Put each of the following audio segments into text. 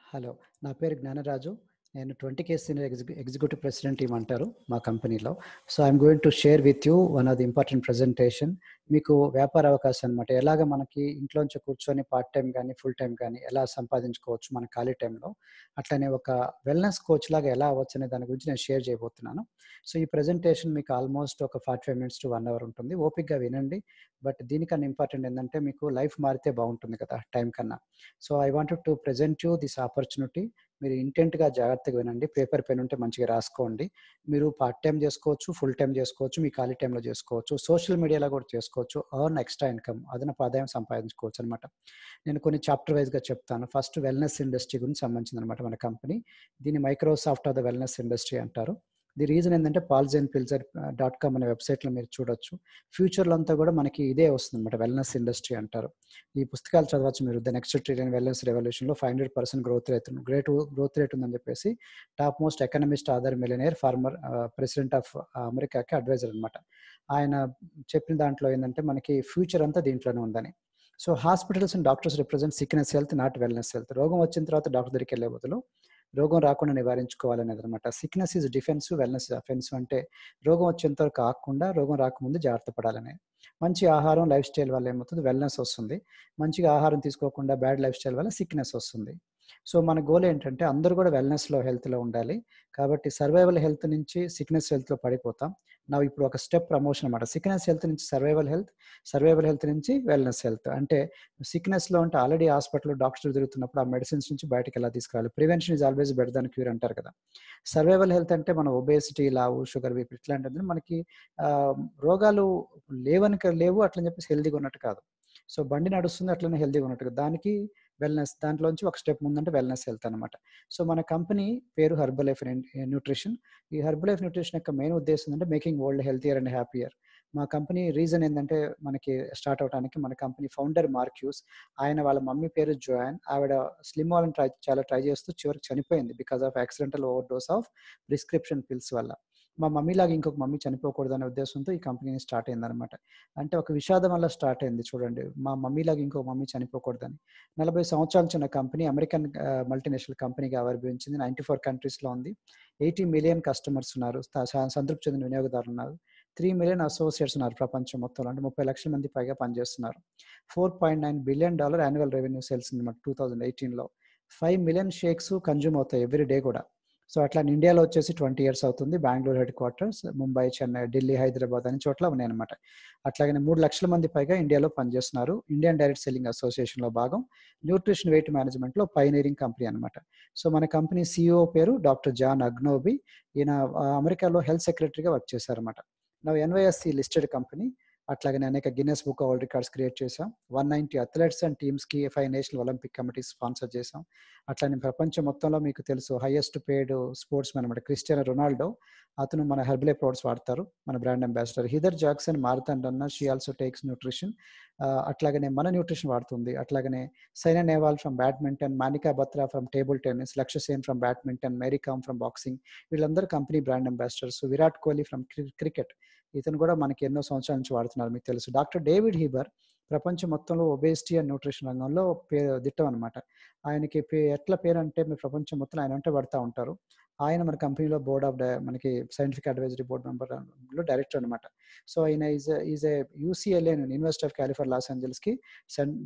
Hello. నా పేరు జ్ఞానరాజు. నేను 20 case senior executive president team అంటారు మా కంపెనీలో. So, I'm going to share with you one of the important presentation. మీకు వ్యాపార అవకాశం అనమాట. ఎలాగ మనకి ఇంట్లోంచి కూర్చొని పార్ట్ టైమ్ గానీ, ఫుల్ టైమ్ గానీ ఎలా సంపాదించుకోవచ్చు మన ఖాళీ టైంలో. అట్లనే ఒక వెల్‌నెస్ కోచ్ లాగా ఎలా అవ్వచ్చనే దాని గురించి నేను షేర్ చేయబోతున్నాను. సో, ఈ ప్రెజెంటేషన్ మీకు ఆల్మోస్ట్ ఒక 45 మినిట్స్ టు 1 అవర్ ఉంటుంది. ఓపికగా వినండి. బట్ దీనికన్నా ఇంపార్టెంట్ ఏందంటే మీకు లైఫ్ మారితే బావుంటుంది కదా! టైం కన్నా. So, I wanted to present you this opportunity. మీరు ఇంటెంట్‌గా జాగ్రత్తగా వినండి. పేపర్, పెన్ ఉంటే మంచిగా రాసుకోండి. మీరు పార్ట్ టైమ్ చేసుకోవచ్చు, ఫుల్ టైమ్ చేసుకోవచ్చు, మీ ఖాళీ టైంలో చేసుకోవచ్చు. సోషల్ మీడియాలో కూడా చేసుకోవచ్చు. ఎర్న్ ఎక్స్‌ట్రా ఇన్‌కమ్ అదనపు ఆదాయం సంపాదించుకోవచ్చనమాట. నేను కొన్ని చాప్టర్ వైస్‌గా చెప్తాను. ఫస్ట్ వెల్‌నెస్ ఇండస్ట్రీ గురించి సంబంధించిందనమాట మన కంపెనీ. దీన్ని Microsoft of the wellness industry అంటారు. ది రీజన్ ఏందంటే పాల్స్ అండ్ పిల్జర్ .com అనే వెబ్‌సైట్‌లో మీరు చూడొచ్చు. ఫ్యూచర్‌లో అంతా కూడా మనకి ఇదే వస్తుందనమాట. వెల్‌నెస్ ఇండస్ట్రీ అంటారు. ఈ పుస్తకాలు చదవచ్చు మీరు. 'ద నెక్స్ట్ ట్రిలియన్ వెల్‌నెస్ రెవల్యూషన్‌లో 500% గ్రోత్ రేట్ ఉందని చెప్పేసి top most economist author millionaire former president of అమెరికాకి అడ్వైజర్ అనమాట. ఆయన చెప్పిన దాంట్లో ఏందంటే మనకి ఫ్యూచర్ అంతా దీంట్లోనే ఉందని. So, hospitals and doctors represent sickness health not wellness health. రోగం వచ్చిన తర్వాత డాక్టర్ దగ్గరికెళ్ళే బదులు రోగం రాకుండా నివారించుకోవాలనేదనమాట. Sickness is defence, wellness is offence. అంటే రోగం వచ్చేంత వరకు ఆగకుండా రోగం రాకముందు జాగ్రత్త పడాలని. మంచి ఆహారం, లైఫ్ స్టైల్ వల్ల ఏమవుతుంది వెల్‌నెస్ వస్తుంది. మంచిగా ఆహారం తీసుకోకుండా బ్యాడ్ లైఫ్ స్టైల్ వల్ల సిక్‌నెస్ వస్తుంది. సో, మన గోల్ ఏంటంటే అందరూ కూడా వెల్‌నెస్‌లో, హెల్త్‌లో ఉండాలి. కాబట్టి సర్వైవల్ హెల్త్ నుంచి సిక్‌నెస్ హెల్త్‌లో పడిపోతాం. ఇప్పుడు ఒక స్టెప్ ప్రమోషన్ అనమాట. సిక్‌నెస్ హెల్త్ నుంచి సర్వైవల్ హెల్త్, సర్వైవల్ హెల్త్ నుంచి వెల్‌నెస్ హెల్త్. అంటే సిక్‌నెస్‌లో ఉంటే ఆల్రెడీ హాస్పిటల్‌లో డాక్టర్స్ తిరుగుతున్నప్పుడు ఆ మెడిసిన్స్ నుంచి బయటికెలా తీసుకురావాలి. Prevention is always better than cure అంటారు కదా! సర్వైవల్ హెల్త్ అంటే మన ఒబేసిటీ, లావు, షుగర్, బీపీ ఇట్లాంటిది మనకి ఆహ్, రోగాలు లేవు అట్లని చెప్పేసి హెల్తీగా ఉన్నట్టు కాదు. సో, బండి నడుస్తుంది అట్లనే హెల్తీగా ఉన్నట్టుగా. దానికి వెల్‌నెస్ దాంట్లోంచి ఒక స్టెప్ ముందంటే వెల్‌నెస్ హెల్త్ అనమాట. సో, మన కంపెనీ పేరు హెర్బల్ లైఫ్ న్యూట్రిషన్. ఈ హెర్బల్ లైఫ్ న్యూట్రిషన్ యొక్క మెయిన్ ఉద్దేశ్యం ఏంటంటే making world healthier and happier. మా కంపెనీ రీజన్ ఏందంటే మనకి స్టార్ట్ అవ్వడానికి మన కంపెనీ ఫౌండర్ మార్క్ హ్యూస్. వాళ్ళ మమ్మీ పేరు జోయాన్. ఆవిడ స్లిమ్ అవ్వాలని చాలా ట్రై చేస్తూ చివరికి చనిపోయింది. Because of accidental overdose of prescription pills వల్ల. మా మమ్మీలాగా ఇంకొక మమ్మీ చనిపోకూడదనే ఉద్దేశంతో ఈ కంపెనీ స్టార్ట్ అయిందనమాట. అంటే ఒక విషాదం వల్ల స్టార్ట్ అయింది చూడండి. మా మమ్మీలాగా ఇంకో మమ్మీ చనిపోకూడదని. 40 సంవత్సరాలు చిన్న కంపెనీ అమెరికన్ మల్టీనేషనల్ కంపెనీగా ఆవిర్భవించింది. 94 కంట్రీస్‌లో ఉంది. 80 మిలియన్ కస్టమర్స్ ఉన్నారు. సంతృప్తి చెందిన వినియోగదారులున్నారు. 3 మిలియన్ అసోసియేట్స్ ఉన్నారు ప్రపంచం మొత్తంలో. అంటే 30,00,000 మంది పైగా పనిచేస్తున్నారు. $4.9 బిలియన్ యాన్యువల్ రెవెన్యూ సేల్స్ అనమాట 2018లో. 5 మిలియన్ షేక్స్ కన్జ్యూమ్ అవుతాయి ఎవ్రీ డే కూడా. సో, అట్లా ఇండియాలో వచ్చేసి 20 ఇయర్స్ అవుతుంది. బెంగుళూరు హెడ్ క్వార్టర్స్, ముంబై, చెన్నై, ఢిల్లీ, హైదరాబాద్ అన్ని చోట్ల ఉన్నాయన్నమాట. అట్లాగనే 3,00,000 మంది పైగా ఇండియాలో పనిచేస్తున్నారు. ఇండియన్ డైరెక్ట్ సెల్లింగ్ అసోసియేషన్‌లో భాగం. న్యూట్రిషన్ వెయిట్ మేనేజ్మెంట్‌లో పైనీరింగ్ కంపెనీ అనమాట. సో, మన కంపెనీ సీఈఓ పేరు డాక్టర్ జాన్ అగ్నోబి. ఈయన అమెరికాలో హెల్త్ సెక్రటరీగా వర్క్ చేశారన్నమాట. NYSC listed company. అట్లాగనే అనేక Guinness book of world records create చేశాం. 190 అథ్లెట్స్ అండ్ టీమ్స్‌కి 5 నేషనల్ ఒలింపిక్ కమిటీస్ స్పాన్సర్ చేశాం. అట్లనే ప్రపంచం మొత్తంలో మీకు తెలుసు హైయెస్ట్ పెయిడ్ స్పోర్ట్స్‌మన్ అన్నమాట క్రిస్టియానో రొనాల్డో. అతను మన హెర్బలైఫ్ ప్రొడక్ట్స్ వాడతారు. మన brand ambassador. Heather Jackson marathon runner. She also takes nutrition. అట్లాగనే మన న్యూట్రిషన్ వాడుతుంది. అట్లాగనే Saina Nehwal from badminton, Manika Batra from table tennis, Lakshya Sen from badminton, Mary Kom from boxing. వీళ్ళందరూ company brand ambassadors. Virat Kohli from cricket. ఇతను కూడా మనకి ఎన్నో సంవత్సరాల నుంచి వాడుతున్నారు మీకు తెలుసు. డాక్టర్ డేవిడ్ హీబర్ ప్రపంచం మొత్తంలో ఒబేసిటీ అండ్ న్యూట్రిషన్ రంగంలో దిట్టం అనమాట. ఆయనకి ఎట్లా పేరంటే మీరు ప్రపంచం మొత్తం ఆయన వెంట పడతా ఉంటారు. ఆయన మన కంపెనీలో బోర్డ్ ఆఫ్ మనకి సైంటిఫిక్ అడ్వైజరీ బోర్డ్ మెంబర్‌లో డైరెక్టర్ అనమాట. సో, ఆయన is a UCLA university of California Los ఏంజెల్స్‌కి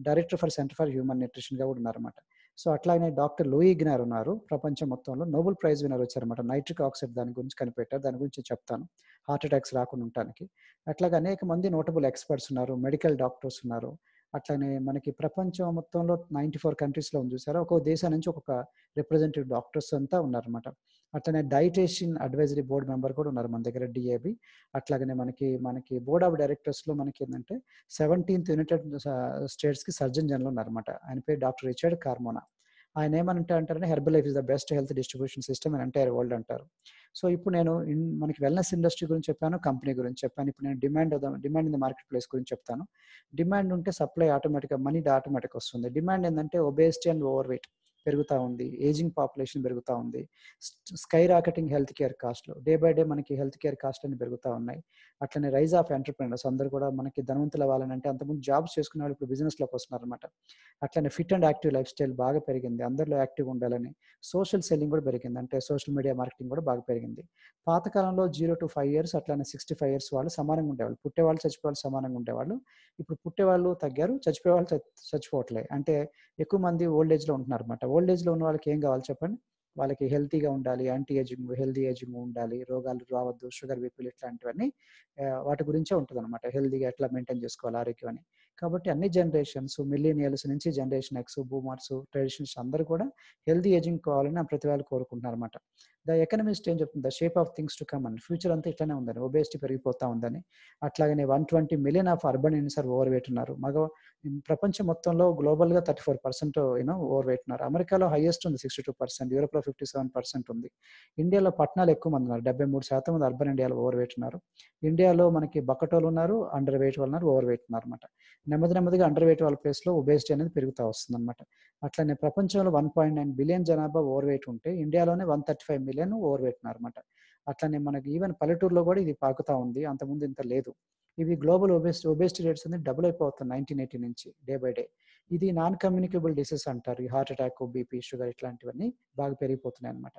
director for centre for human న్యూట్రిషన్‌గా కూడా ఉన్నారన్నమాట. సో, అట్లాగనే డాక్టర్ లూయి ఇగ్నార్ ఉన్నారు. ప్రపంచం మొత్తంలో నోబెల్ ప్రైజ్ విన్నర్ వచ్చారన్నమాట. నైట్రిక్ ఆక్సైడ్ దాని గురించి కనిపెట్టారు. దాని గురించి చెప్తాను. హార్ట్ అటాక్స్ రాకుండా ఉండటానికి. అట్లాగే అనేక మంది నోటబుల్ ఎక్స్‌పర్ట్స్ ఉన్నారు. మెడికల్ డాక్టర్స్ ఉన్నారు. అట్లనే మనకి ప్రపంచం మొత్తంలో 94 కంట్రీస్‌లో ఉంది చూసారా? ఒక్కొక్క దేశం నుంచి ఒక్కొక్క రిప్రజెంటేటివ్ డాక్టర్స్ అంతా ఉన్నారన్నమాట. అట్లనే డైటీషియన్ అడ్వైజరీ బోర్డ్ మెంబర్ కూడా ఉన్నారు మన దగ్గర డీఏబీ. అట్లాగనే మనకి బోర్డ్ ఆఫ్ డైరెక్టర్స్‌లో మనకేందంటే 17థ్ యునైటెడ్ స్టేట్స్‌కి సర్జన్ జనరల్ ఉన్నారన్నమాట. ఆయన పేరు డాక్టర్ రిచర్డ్ కార్మోనా. ఆయన ఏమనంటారంటే herbal life is the best health distribution system in entire world అంటారు. సో, ఇప్పుడు నేను మనకి వెల్‌నెస్ ఇండస్ట్రీ గురించి చెప్పాను. కంపెనీ గురించి చెప్పాను. ఇప్పుడు నేను demand in the market place గురించి చెప్తాను. డిమాండ్ ఉంటే సప్లై ఆటోమేటిక్‌గా ఆటోమేటిక్‌గా వస్తుంది. డిమాండ్ ఏందంటే ఒబేసిటీ అండ్ ఓవర్ వెయిట్. పెరుగుతూ ఉంది, ఏజింగ్ పాపులేషన్ పెరుగుతూ ఉంది, స్కై రాకెటింగ్ హెల్త్ కేర్ కాస్ట్లు డే బై డే మనకి హెల్త్ కేర్ కాస్ట్ అని పెరుగుతూ ఉన్నాయి. అట్లనే రైజ్ ఆఫ్ ఎంటర్‌ప్రెన్యూర్స్ అందరూ కూడా మనకి ధనవంతులు అవ్వాలని అంటే అంతకుముందు జాబ్స్ చేసుకునే వాళ్ళు ఇప్పుడు బిజినెస్‌లోకి వస్తున్నారనమాట. అట్లనే fit and active life style బాగా పెరిగింది. అందరిలో యాక్టివ్‌గా ఉండాలని. సోషల్ సెల్లింగ్ కూడా పెరిగింది. అంటే సోషల్ మీడియా మార్కెటింగ్ కూడా బాగా పెరిగింది. పాతకాలంలో 0-5 ఇయర్స్ అట్లనే 65 ఇయర్స్ వాళ్ళు సమానంగా ఉండేవాళ్ళు. పుట్టేవాళ్ళు, చచ్చిపోయేవాళ్ళు సమానంగా ఉండేవాళ్ళు. ఇప్పుడు పుట్టేవాళ్ళు తగ్గారు, చచ్చిపోయేవాళ్ళు చచ్చిపోవట్లే. అంటే ఎక్కువ మంది ఓల్డ్ ఏజ్‌లో ఉంటున్నారన్నమాట. ఓల్డ్ ఏజ్‌లో ఉన్న వాళ్ళకి ఏం కావాలి చెప్పండి? వాళ్ళకి హెల్తీగా ఉండాలి, యాంటీ ఏజింగ్, హెల్తీ ఏజింగ్ ఉండాలి, రోగాలు రావద్దు, షుగర్, బీపీలు ఇట్లాంటివన్నీ వాటి గురించే ఉంటదన్నమాట. హెల్తీగా ఎట్లా మెయింటైన్ చేసుకోవాలి ఆరోగ్యం అని. కాబట్టి అన్ని జనరేషన్స్ మిలీనియల్స్ నుంచి జనరేషన్ ఎక్స్, బూమర్స్, ట్రెడిషనల్స్ అందరూ కూడా హెల్తీ ఏజింగ్ కావాలని ప్రతి వాళ్ళు కోరుకుంటున్నారన్నమాట. ద ఎకనమిస్ట్ ఏం చెప్తుంది? The shape of things to come అని. ఫ్యూచర్ అంతా ఇట్లానే ఉందని. ఒబేసిటీ పెరిగిపోతా ఉందని. అట్లాగనే 120 million of urban Indians are overweight ఉన్నారు. ప్రపంచం మొత్తంలో గ్లోబల్‌గా 34% ఓవర్ వెయిట్ ఉన్నారు. అమెరికాలో హైయెస్ట్ ఉంది 62%, యూరోప్‌లో 57% ఉంది. ఇండియాలో పట్టణాలు ఎక్కువ మంది ఉన్నారు. 73% మంది అర్బన్ ఇండియాలో ఓవర్ వెయిట్ ఉన్నారు. ఇండియాలో మనకి బక్కటోళ్ళు ఉన్నారు, అండర్ వెయిట్ వాళ్ళు ఉన్నారు, ఓవర్ వెయిట్ ఉన్నారన్నమాట. నెమ్మదిగా అండర్ వెయిట్ వాళ్ళ ప్లేస్‌లో ఒబేసిటీ అనేది పెరుగుతా వస్తుందన్నమాట. అట్లనే ప్రపంచంలో 1.9 బిలియన్ జనాభా ఓవర్ వెయిట్ ఉంటే ఇండియాలోనే 135 మిలియన్ ఓవర్ వెయిట్ ఉన్నారన్నమాట. అట్లనే మనకి ఈవెన్ పల్లెటూరులో కూడా ఇది పాకుతా ఉంది. అంతకుముందు ఇంత లేదు. ఇవి గ్లోబల్ ఒబేసిటీ రేట్స్ అనేది డబుల్ అయిపోతున్నాయి 1980 నుంచి డే బై డే. ఇది నాన్ కమ్యూనికేబుల్ డిసీజ్ అంటారు. ఈ హార్ట్ అటాక్, బీపీ, షుగర్ ఇట్లాంటివన్నీ బాగా పెరిగిపోతున్నాయి అన్నమాట.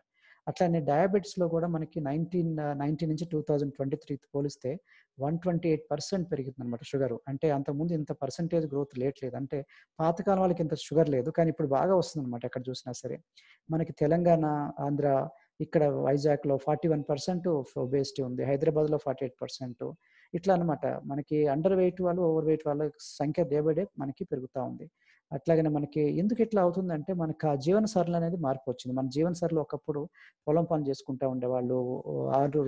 అట్లానే డయాబెటిస్‌లో కూడా మనకి 1990 నుంచి 2023 పోలిస్తే 128% పెరిగిందన్నమాట షుగరు. అంటే అంతకుముందు ఇంత పర్సెంటేజ్ గ్రోత్ లేట్లేదు. అంటే పాతకాలం వాళ్ళకి ఇంత షుగర్ లేదు. కానీ ఇప్పుడు బాగా వస్తుందన్నమాట ఎక్కడ చూసినా సరే. మనకి తెలంగాణ, ఆంధ్ర, ఇక్కడ వైజాగ్‌లో 41% ఒబేసిటీ ఉంది. హైదరాబాద్‌లో 48%. ఇట్లా అన్నమాట. మనకి అండర్ వెయిట్ వాళ్ళు, ఓవర్ వెయిట్ వాళ్ళ సంఖ్య డే బై డే మనకి పెరుగుతా ఉంది. అట్లాగనే మనకి ఎందుకు ఇట్లా అవుతుందంటే మనకు ఆ జీవన సరళి అనేది మార్పు వచ్చింది. మన జీవన సరళి ఒకప్పుడు పొలం పని చేసుకుంటా ఉండేవాళ్ళు.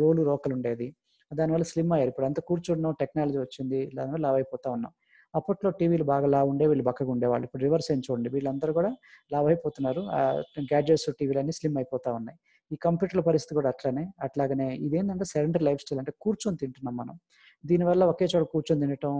రోలు రోకలు ఉండేది. దానివల్ల స్లిమ్ అయ్యారు. ఇప్పుడంతా కూర్చున్నాం, టెక్నాలజీ వచ్చింది. దానివల్ల లావు అయిపోతా ఉన్నాం. అప్పట్లో టీవీలు బాగా లావు ఉండేవి, వీళ్ళు బక్కగా ఉండేవాళ్ళు. ఇప్పుడు రివర్స్ అయింది చూడండి. వీళ్ళందరూ కూడా లావు అయిపోతున్నారు. గ్యాడ్జెట్స్, టీవీలన్నీ స్లిమ్ అయిపోతా ఉన్నాయి. ఈ కంప్యూటర్ల పరిస్థితి కూడా అట్లనే. అట్లాగనే ఇదేంటంటే సెడెంటరీ లైఫ్ స్టైల్, అంటే కూర్చొని తింటున్నాం మనం. దీనివల్ల ఒకే చోట కూర్చొని తినటం,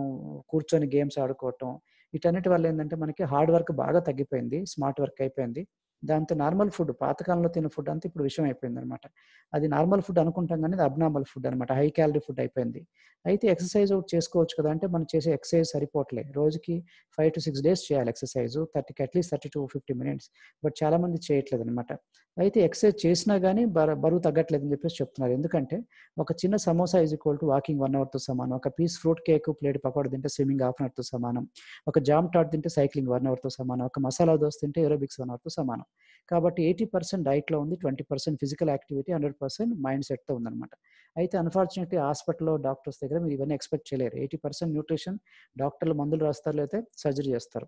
కూర్చొని గేమ్స్ ఆడుకోవటం, వీటన్నిటి వల్ల ఏందంటే మనకి హార్డ్ వర్క్ బాగా తగ్గిపోయింది. స్మార్ట్ వర్క్ అయిపోయింది. దాంతో నార్మల్ ఫుడ్, పాతకాలంలో తిన్న ఫుడ్ అంతా ఇప్పుడు విషం అయిపోయిందనమాట. అది నార్మల్ ఫుడ్ అనుకుంటాం గానీ అది అబ్నార్మల్ ఫుడ్ అనమాట. హై క్యాలరీ ఫుడ్ అయిపోయింది. అయితే ఎక్సర్సైజ్ ఒకటి చేసుకోవచ్చు కదా! అంటే మనం చేసే ఎక్సర్సైజ్ సరిపోవట్లే. రోజుకి 5-6 డేస్ చేయాలి ఎక్సర్సైజ్. At least 30-50 minutes. బట్ చాలామంది చేయట్లేదనమాట. అయితే ఎక్సర్సైజ్ చేసినా గానీ బరువు తగ్గట్లేదని చెప్పేసి చెప్తున్నారు. ఎందుకంటే ఒక చిన్న samosa is equal to walking 1 అవర్‌తో సమానం. ఒక piece fruit cake, plate pakodi తింటే స్విమ్మింగ్ హాఫ్ అన్ అవర్‌తో సమానం. ఒక జామ్ టాట్ తింటే సైక్లింగ్ 1 అవర్‌తో సమానం. ఒక మసాలా దోస తింటే ఏరోబిక్స్ 1 అవర్‌తో సమానం. కాబట్టి 80% డైట్‌లో ఉంది. 20% ఫిజికల్ యాక్టివిటీ, 100% మైండ్ సెట్‌తో ఉందన్నమాట. అయితే అన్‌ఫార్చునేట్‌లీ హాస్పిటల్‌లో, డాక్టర్స్ దగ్గర మీరు ఇవన్నీ ఎక్స్‌పెక్ట్ చేయలేరు. 80% న్యూట్రిషన్, డాక్టర్లు మందులు రాస్తారు, లేతే సర్జరీ చేస్తారు.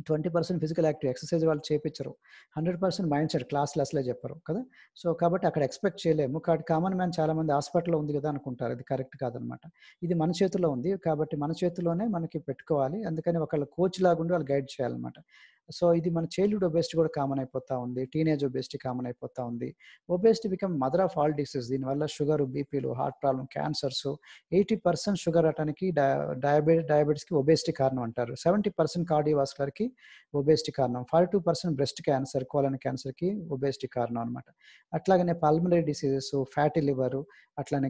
20% ఫిజికల్ యాక్టివ్ ఎక్సర్సైజ్ వాళ్ళు చేపిచ్చరు. 100% మైండ్ సెట్, క్లాస్‌లు అసలే చెప్పరు కదా! సో, కాబట్టి అక్కడ ఎక్స్‌పెక్ట్ చేయలేము. కాబట్టి కామన్ మ్యాన్ చాలామంది హాస్పిటల్‌లో ఉంది కదా అనుకుంటారు. ఇది కరెక్ట్ కాదనమాట. ఇది మన చేతుల్లో ఉంది. కాబట్టి మన చేతుల్లోనే మనకి పెట్టుకోవాలి. అందుకని ఒకళ్ళు కోచ్ లాగుండి వాళ్ళు గైడ్ చేయాలనమాట. సో, ఇది మన చైల్డ్‌హుడ్ ఒబేసిటీ కూడా కామన్ అయిపోతా ఉంది. టీనేజ్ ఒబేసిటీ కామన్ అయిపోతా ఉంది. Obesity become mother of all disease. దీనివల్ల షుగరు, బీపీలు, హార్ట్ ప్రాబ్లమ్, క్యాన్సర్సు, 80% షుగర్ అటానికి డయాబెటిస్‌కి ఒబేసిటీ కారణం అంటారు. 70% కార్డియోవాస్కులర్‌కి ఒబేసిటీ కారణం. 42% బ్రెస్ట్ క్యాన్సర్, కోలన్ క్యాన్సర్‌కి ఒబేసిటీ కారణం అనమాట. అట్లాగనే పల్మనరీ డిసీజెస్, ఫ్యాటీ లివరు, అట్లానే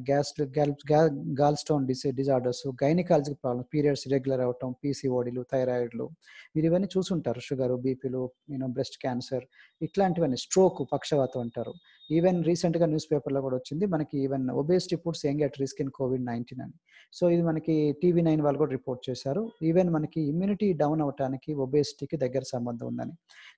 gall stone disorders, gynaecological problems, periods irregular అవ్వటం, పీసీఓడీలు, థైరాయిడ్‌లు, మీరు ఇవన్నీ చూసుంటారు. షుగరు, బీపీలు, బ్రెస్ట్ క్యాన్సర్ ఇట్లాంటివన్నీ, స్ట్రోక్, పక్షవాతం అంటారు. ఈవెన్ రీసెంట్‌గా న్యూస్ పేపర్‌లో కూడా వచ్చింది. మనకి even obesity puts young at risk in COVID-19 అని. సో, ఇది మనకి టీవీ9 వాళ్ళు కూడా రిపోర్ట్ చేశారు. ఈవెన్ మనకి ఇమ్యూనిటీ డౌన్ అవ్వటానికి ఒబేసిటీకి దగ్గర సంబంధం ఉందని.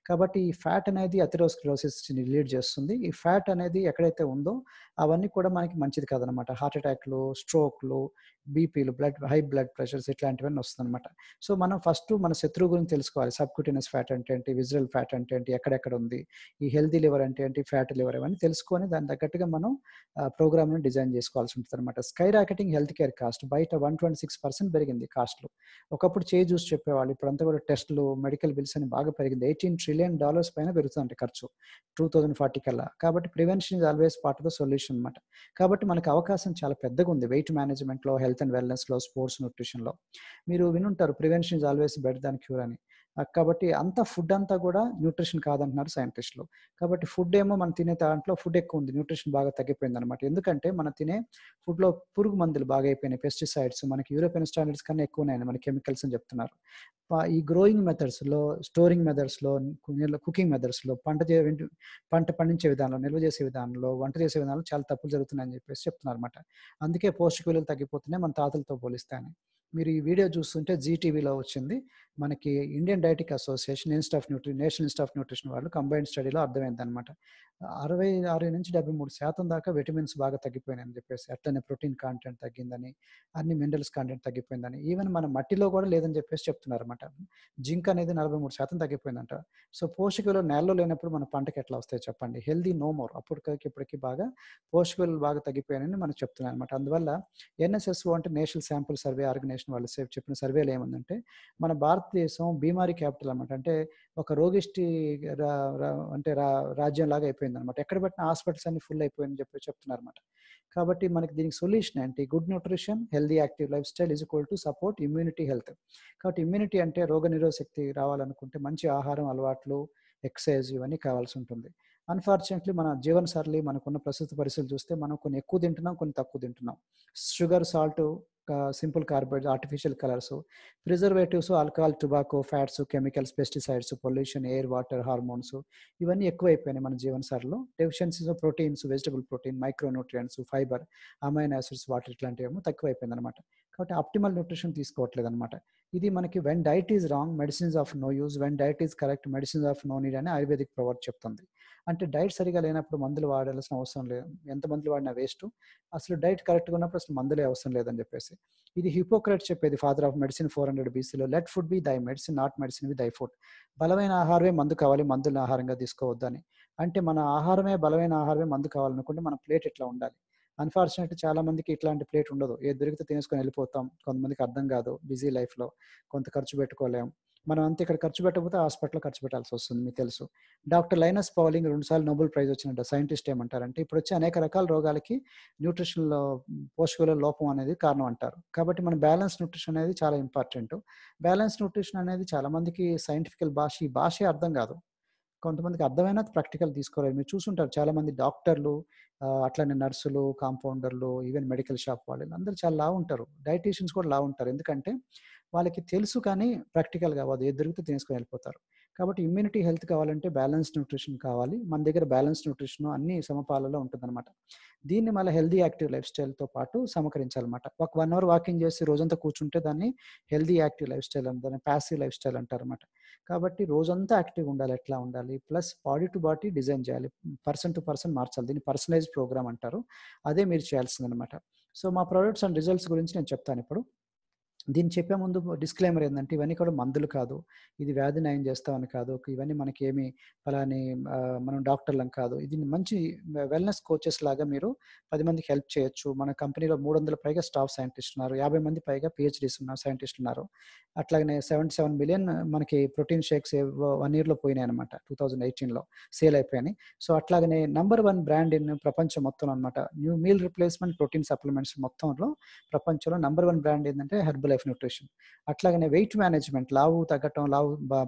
కాబట్టి ఈ ఫ్యాట్ అనేది అథెరోస్క్లెరోసిస్‌ని లీడ్ చేస్తుంది. ఈ ఫ్యాట్ అనేది ఎక్కడైతే ఉందో అవన్నీ కూడా మనకి మంచిది కాదనమాట. హార్ట్ అటాక్‌లు, స్ట్రోక్‌లు, బీపీలు, హై బ్లడ్ ప్రెషర్స్ ఇట్లాంటివన్నీ వస్తుందనమాట. సో, మనం ఫస్టు మన శత్రువు గురించి తెలుసుకోవాలి. సబ్‌క్యూటేనియస్ ఫ్యాట్ అంటే ఏంటి? విజరల్ ఫ్యాట్ అంటే ఏంటి? ఎక్కడెక్కడ ఉంది? ఈ హెల్తీ లివర్ అంటే ఏంటి? ఫ్యాటీ లివర్, ఇవన్నీ తెలుసుకొని దానికి తగ్గట్టుగా మనం ప్రోగ్రామ్‌ని డిజైన్ చేసుకోవాల్సి ఉంటదనమాట. Sky rocketing health care cost బయట 126% పెరిగింది కాస్ట్‌లు. ఒకప్పుడు చేయి చూసి చెప్పేవాళ్ళు. ఇప్పుడంతా కూడా టెస్ట్‌లు, మెడికల్ బిల్స్ అని బాగా పెరిగింది. $18 ట్రిలియన్ పైన పెరుగుతుందంట ఖర్చు 2040 కల్లా. కాబట్టి prevention is always part of the solution అనమాట. కాబట్టి మనకు అవకాశం చాలా పెద్దగుంది. వెయిట్ మేనేజ్‌మెంట్‌లో, హెల్త్ అండ్ వెల్‌నెస్‌లో, స్పోర్ట్స్ న్యూట్రిషన్‌లో. మీరు వినుంటారు prevention is always better than cure అని. కాబట్టి అంతా ఫుడ్ అంతా కూడా న్యూట్రిషన్ కాదంటున్నారు సైంటిస్టులు. కాబట్టి ఫుడ్ ఏమో మనం తినే దాంట్లో ఫుడ్ ఎక్కువ ఉంది. న్యూట్రిషన్ బాగా తగ్గిపోయిందనమాట. ఎందుకంటే మనం తినే ఫుడ్‌లో పురుగు మందులు బాగా అయిపోయినాయి. పెస్టిసైడ్స్ మనకి యూరోపియన్ స్టాండర్డ్స్ కన్నా ఎక్కువున్నాయండి. మన కెమికల్స్ అని చెప్తున్నారు. ఈ గ్రోయింగ్ మెథడ్స్‌లో, స్టోరింగ్ మెథడ్స్‌లో, కుకింగ్ మెథడ్స్‌లో, పంట పండించే విధానంలో, నిల్వ చేసే విధానంలో, వంట చేసే విధానంలో చాలా తప్పులు జరుగుతున్నాయని చెప్పేసి చెప్తున్నారన్నమాట. అందుకే పోషక విలువలు తగ్గిపోతున్నాయి మన తాతలతో పోలిస్తే అని. మీరు ఈ వీడియో చూస్తుంటే జీ టీవీలో వచ్చింది. మనకి Indian dietetic association, national institute of nutrition వాళ్ళు కంబైన్డ్ స్టడీలో అర్థమైందనమాట. 66-73% దాకా విటమిన్స్ బాగా తగ్గిపోయినాయని చెప్పేసి, అట్లనే ప్రోటీన్ కాంటెంట్ తగ్గిందని, అన్ని మినరల్స్ కాంటెంట్ తగ్గిపోయిందని, ఈవెన్ మన మట్టిలో కూడా లేదని చెప్పేసి చెప్తున్నారన్నమాట. జింక్ అనేది 43% తగ్గిపోయిందంట. సో పోషక విలువలు నేలలో లేనప్పుడు మన పంటకి ఎట్లా వస్తాయి చెప్పండి? Healthy no more. అప్పటికి ఇప్పటికి బాగా పోషక విలువలు బాగా తగ్గిపోయాయని మనకు చెప్తున్నారన్నమాట. అందువల్ల ఎన్ఎస్ఎస్ఓ అంటే నేషనల్ శాంపుల్ సర్వే ఆర్గనైజేషన్ వాళ్ళు చెప్పిన సర్వేలో ఏముందంటే, మన భారతదేశం బీమారీ క్యాపిటల్ అన్నమాట. అంటే ఒక రోగిష్టి రా రా అంటే రాజ్యంలాగా అయిపోయిందనమాట. ఎక్కడ పెట్టిన హాస్పిటల్స్ అన్ని ఫుల్ అయిపోయాయని చెప్పి చెప్తున్నారన్నమాట. కాబట్టి మనకి దీనికి సొల్యూషన్ ఏంటి? Good nutrition, healthy active life style is equal to support immunity health. కాబట్టి ఇమ్యూనిటీ అంటే రోగనిరోధక శక్తి రావాలనుకుంటే మంచి ఆహారం అలవాట్లు, ఎక్సర్సైజ్ ఇవన్నీ కావాల్సి ఉంటుంది. అన్‌ఫార్చునేట్‌లీ మన జీవన సరళి మనకున్న ప్రస్తుత పరిస్థితులు చూస్తే మనం కొన్ని ఎక్కువ తింటున్నాం, కొన్ని తక్కువ తింటున్నాం. Sugar, salt, simple carbohydrates, artificial colours, preservatives, alcohol, tobacco, fats, chemicals, pesticides, pollution, air, water, hormones ఇవన్నీ ఎక్కువైపోయినాయి మన జీవన సరళిలో. Deficiencies of proteins, vegetable protein, micro nutrients, fibre, amino acids, water ఇట్లాంటివేమో తక్కువైపోయిందనమాట. కాబట్టి ఆప్టిమల్ న్యూట్రిషన్ తీసుకోవట్లేదనమాట. ఇది మనకి when diet is wrong medicines of no use, when diet is correct medicines of no need అని ఆయుర్వేదిక్ ప్రొవర్బ్ చెప్తుంది. అంటే డైట్ సరిగ్గా లేనప్పుడు మందులు వాడాల్సిన అవసరం లేదు. ఎంత మందులు వాడినా వేస్టు. అసలు డైట్ కరెక్ట్‌గా ఉన్నప్పుడు అసలు మందులే అవసరం లేదని చెప్పేసి. ఇది హిపోక్రట్స్ చెప్పేది, ఫాదర్ ఆఫ్ మెడిసిన్ 400 బీసీలో. Let food be thy medicine, not medicine be thy food. బలమైన ఆహారమే మందు కావాలి, మందులను ఆహారంగా తీసుకోవద్దని. అంటే మన ఆహారమే బలమైన ఆహారమే మందు కావాలనుకుంటే మన ప్లేట్ ఎట్లా ఉండాలి? అన్‌ఫార్చునేట్‌లీ చాలా మందికి ఇట్లాంటి ప్లేట్ ఉండదు. ఏది దొరికితే తినేసుకొని వెళ్ళిపోతాం. కొంతమందికి అర్థం కాదు. బిజీ లైఫ్‌లో కొంత ఖర్చు పెట్టుకోలేం. మనం అంతే ఇక్కడ ఖర్చు పెట్టకపోతే హాస్పిటల్‌లో ఖర్చు పెట్టాల్సొస్తుంది మీకు తెలుసు. డాక్టర్ లైనస్ పౌలింగ్ 2 సార్లు నోబెల్ ప్రైజ్ వచ్చిన సైంటిస్ట్ ఏమంటారంటే, ఇప్పుడొచ్చే అనేక రకాల రోగాలకి న్యూట్రిషన్‌లో పోషక విలువల లోపం అనేది కారణం అంటారు. కాబట్టి మన బ్యాలెన్స్ న్యూట్రిషన్ అనేది చాలా ఇంపార్టెంటు. బ్యాలెన్స్ న్యూట్రిషన్ అనేది చాలా మందికి సైంటిఫికల్ భాష, ఈ భాషే అర్థం కాదు. కొంతమందికి అర్థమైనా ప్రాక్టికల్ తీసుకోలేరు. మీరు చూసుంటారు చాలామంది డాక్టర్లు, అట్లనే నర్సులు, కాంపౌండర్లు, ఈవెన్ మెడికల్ షాప్ వాళ్ళు వీళ్ళందరూ చాలా లావుంటారు. డైటీషియన్స్ కూడా లావుంటారు. ఎందుకంటే వాళ్ళకి తెలుసు కానీ ప్రాక్టికల్‌గా అవ్వదు. ఏది దొరికితే తినేసుకొని వెళ్ళిపోతారు. కాబట్టి ఇమ్యూనిటీ హెల్త్ కావాలంటే బ్యాలెన్స్డ్ న్యూట్రిషన్ కావాలి. మన దగ్గర బ్యాలెన్స్డ్ న్యూట్రిషన్ అన్ని సమపాలలో ఉంటుందన్నమాట. దీన్ని మళ్ళీ హెల్తీ యాక్టివ్ లైఫ్ స్టైల్‌తో పాటు సమకరించాలన్నమాట. ఒక 1 అవర్ వాకింగ్ చేసి రోజంతా కూర్చుంటే దాన్ని హెల్తీ యాక్టివ్ లైఫ్ స్టైల్ అని, దాన్ని పాసివ్ లైఫ్ స్టైల్ అంటారన్నమాట. కాబట్టి రోజంతా యాక్టివ్‌గా ఉండాలి. ఎట్లా ఉండాలి? Plus body to body design చేయాలి. పర్సన్ టు పర్సన్ మార్చాలి. దీన్ని పర్సనలైజ్డ్ ప్రోగ్రామ్ అంటారు. అదే మీరు చేయాల్సిందనమాట. సో, మా ప్రొడక్ట్స్ అండ్ రిజల్ట్స్ గురించి నేను చెప్తానిప్పుడు. దీన్ని చెప్పే ముందు డిస్క్లైమర్ ఏందంటే, ఇవన్నీ కూడా మందులు కాదు. ఇది వ్యాధి నయం చేస్తామని కాదు. ఇవన్నీ మనకేమి ఫలాని మనం డాక్టర్‌లం కాదు. ఇది మంచి వెల్‌నెస్ కోచెస్ లాగా మీరు 10 మందికి హెల్ప్ చేయొచ్చు. మన కంపెనీలో 300 పైగా స్టాఫ్ సైంటిస్టులు ఉన్నారు. 50 మంది పైగా పీహెచ్‌డీస్ ఉన్న సైంటిస్టులు ఉన్నారు. అట్లాగనే 77 మిలియన్ మనకి ప్రోటీన్ షేక్స్ 1 ఇయర్‌లో పోయినాయన్నమాట. 2018లో సేల్ అయిపోయినాయి. సో, అట్లాగనే నంబర్ 1 బ్రాండ్ ఇన్ ప్రపంచం మొత్తంలో అన్నమాట. New meal replacement protein supplements మొత్తంలో ప్రపంచంలో నంబర్ 1 బ్రాండ్ ఏందంటే హెర్బలైఫ్ న్యూట్రిషన్. అట్లాగనే వెయిట్ మేనేజ్‌మెంట్, లావు తగ్గటం,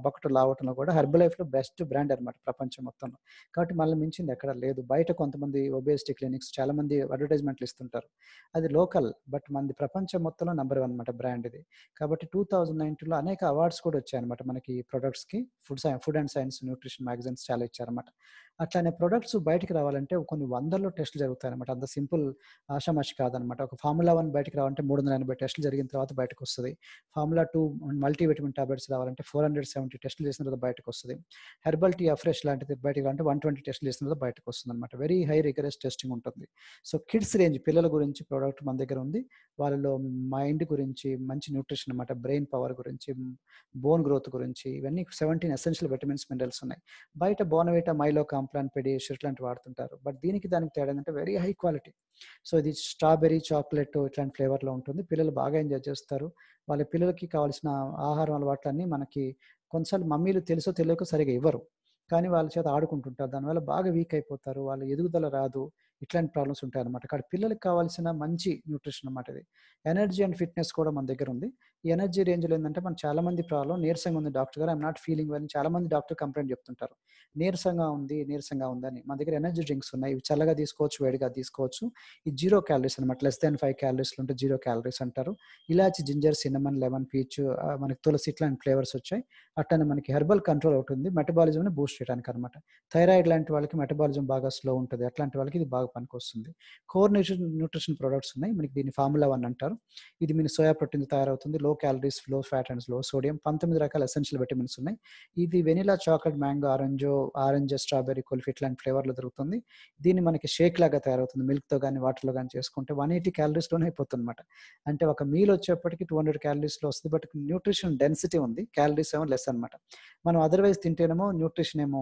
బక్కటు లావటంలో కూడా హెర్బలైఫ్‌లో బెస్ట్ బ్రాండ్ అన్నమాట ప్రపంచం మొత్తంలో. కాబట్టి మనల్ని మించింది ఎక్కడ లేదు. బయట కొంతమంది ఒబేసిటీ క్లినిక్స్ చాలామంది అడ్వర్టైజ్‌మెంట్లు ఇస్తుంటారు. అది లోకల్. బట్ మనది ప్రపంచం మొత్తంలో నంబర్ 1 అన్నమాట బ్రాండ్ ఇది. కాబట్టి 2019లో అనేక అవార్డ్స్ కూడా వచ్చాయన్నమాట మనకి ప్రొడక్ట్స్‌కి. Food and science nutrition magazines చాలా ఇచ్చారన్నమాట. అట్లానే ప్రొడక్ట్స్ బయటికి రావాలంటే కొన్ని వందల్లో టెస్టులు జరుగుతాయన్నమాట. అంత సింపుల్ ఆషామాషి కాదనమాట. ఒక ఫార్ములా 1 బయటికి రావాలంటే 380 టెస్టులు జరిగిన తర్వాత బయటకొస్తది. ఫార్ములా 2 మల్టీవిటమిన్ టాబ్లెట్స్ రావాలంటే 470 టెస్టులు చేసిన తర్వాత బయటకొస్తది. హెర్బల్ టీ అఫ్రెష్ లాంటిది బయటికి రావాలంటే 120 టెస్టులు చేసిన తర్వాత బయటకొస్తుందనమాట. వెరీ హై రిగరస్ టెస్టింగ్ ఉంటుంది. సో, కిడ్స్ రేంజ్ పిల్లల గురించి ప్రొడక్ట్ మన దగ్గర ఉంది. వాళ్ళలో మైండ్ గురించి, మంచి న్యూట్రిషన్ అనమాట, బ్రెయిన్ పవర్ గురించి, బోన్ గ్రోత్ గురించి ఇవన్నీ 17 ఎసెన్షియల్ విటమిన్స్, మినరల్స్ ఉన్నాయి. బయట బోర్న్‌విటా, మైలో, కాంప్లాన్, పెడియాష్యూర్ ఇట్లాంటివి వాడుతుంటారు. బట్ దానికి తేడా ఏంటంటే వెరీ హై క్వాలిటీ. సో, ఇది స్ట్రాబెర్రీ, చాక్లెట్ ఇట్లాంటి ఫ్లేవర్‌లో ఉంటుంది. పిల్లలు బాగా ఎంజాయ్ చేస్తారు. వాళ్ళ పిల్లలకి కావాల్సిన ఆహారం అలవాట్లన్నీ మనకి కొన్నిసార్లు మమ్మీలు తెలుసో తెలియకో సరిగ్గా ఇవ్వరు. కానీ వాళ్ళ చేత ఆడుకుంటుంటారు. దానివల్ల బాగా వీక్ అయిపోతారు. వాళ్ళ ఎదుగుదల రాదు. ఇట్లాంటి ప్రాబ్లమ్స్ ఉంటాయన్నమాట. అక్కడ పిల్లలకి కావాల్సిన మంచి న్యూట్రిషన్ అన్నమాట ఇది. ఎనర్జీ అండ్ ఫిట్‌నెస్ కూడా మన దగ్గర ఉంది. ఈ ఎనర్జీ రేంజ్‌లో ఏందంటే మన చాలా మంది ప్రాబ్లమ్ నీరసంగా ఉంది డాక్టర్ గారు. ఐయామ్ నాట్ ఫీలింగ్ వెల్ చాలా మంది డాక్టర్ కంప్లెయింట్ చెప్తుంటారు. నీరసంగా ఉందని. మన దగ్గర ఎనర్జీ డ్రింక్స్ ఉన్నాయి. ఇవి చల్లగా తీసుకోవచ్చు, వేడిగా తీసుకోవచ్చు. ఇది 0 క్యాలరీస్ అన్నమాట. లెస్ థాన్ 5 క్యాలరీస్‌లో ఉంటే 0 క్యాలరీస్ అంటారు. ఇలాచి, జింజర్, సిన్నమన్, లెమన్, పీచ్ మనకి తులసి ఇట్లాంటి ఫ్లేవర్స్ వచ్చాయి. అట్లనే మనకి హెర్బల్ కంట్రోల్ ఒకటి ఉంది. మెటబాలిజంని బూస్ట్ చేయడానికి అన్నమాట. థైరాయిడ్ లాంటి వాళ్ళకి మెటబాలిజం బాగా స్లో ఉంటది. అట్లాంటి వాళ్ళకి ఇది బాగా పనికొస్తుంది. కోర్ న్యూట్రిషన్ ప్రొడక్ట్స్ ఉన్నాయి. మనకి దీన్ని ఫార్ములా 1 అంటారు. ఇది మన సోయా ప్రోటీన్‌తో తయారవుతుంది. లో క్యాలరీస్, లో ఫ్యాట్ అండ్ లో సోడియం. 19 రకాల ఎసెన్షియల్ విటమిన్స్ ఉన్నాయి. ఇది vanilla, chocolate, mango, orange, strawberry, kulfi ఇట్లాంటి ఫ్లేవర్‌లో దొరుకుతుంది. దీన్ని మనకి షేక్ లాగా తయారవుతుంది. మిల్క్‌తో గాని, వాటర్‌లో గాని చేసుకుంటే 180 క్యాలరీస్‌లోనే అయిపోతుందన్నమాట. అంటే ఒక మీల్ వచ్చేప్పటికి 200 క్యాలరీస్‌లో వస్తది. బట్ న్యూట్రిషన్ డెన్సిటీ ఉంది. క్యాలరీస్ ఏమో లెస్ అన్నమాట. మనం అదర్‌వైజ్ తింటేనేమో న్యూట్రిషన్ ఏమో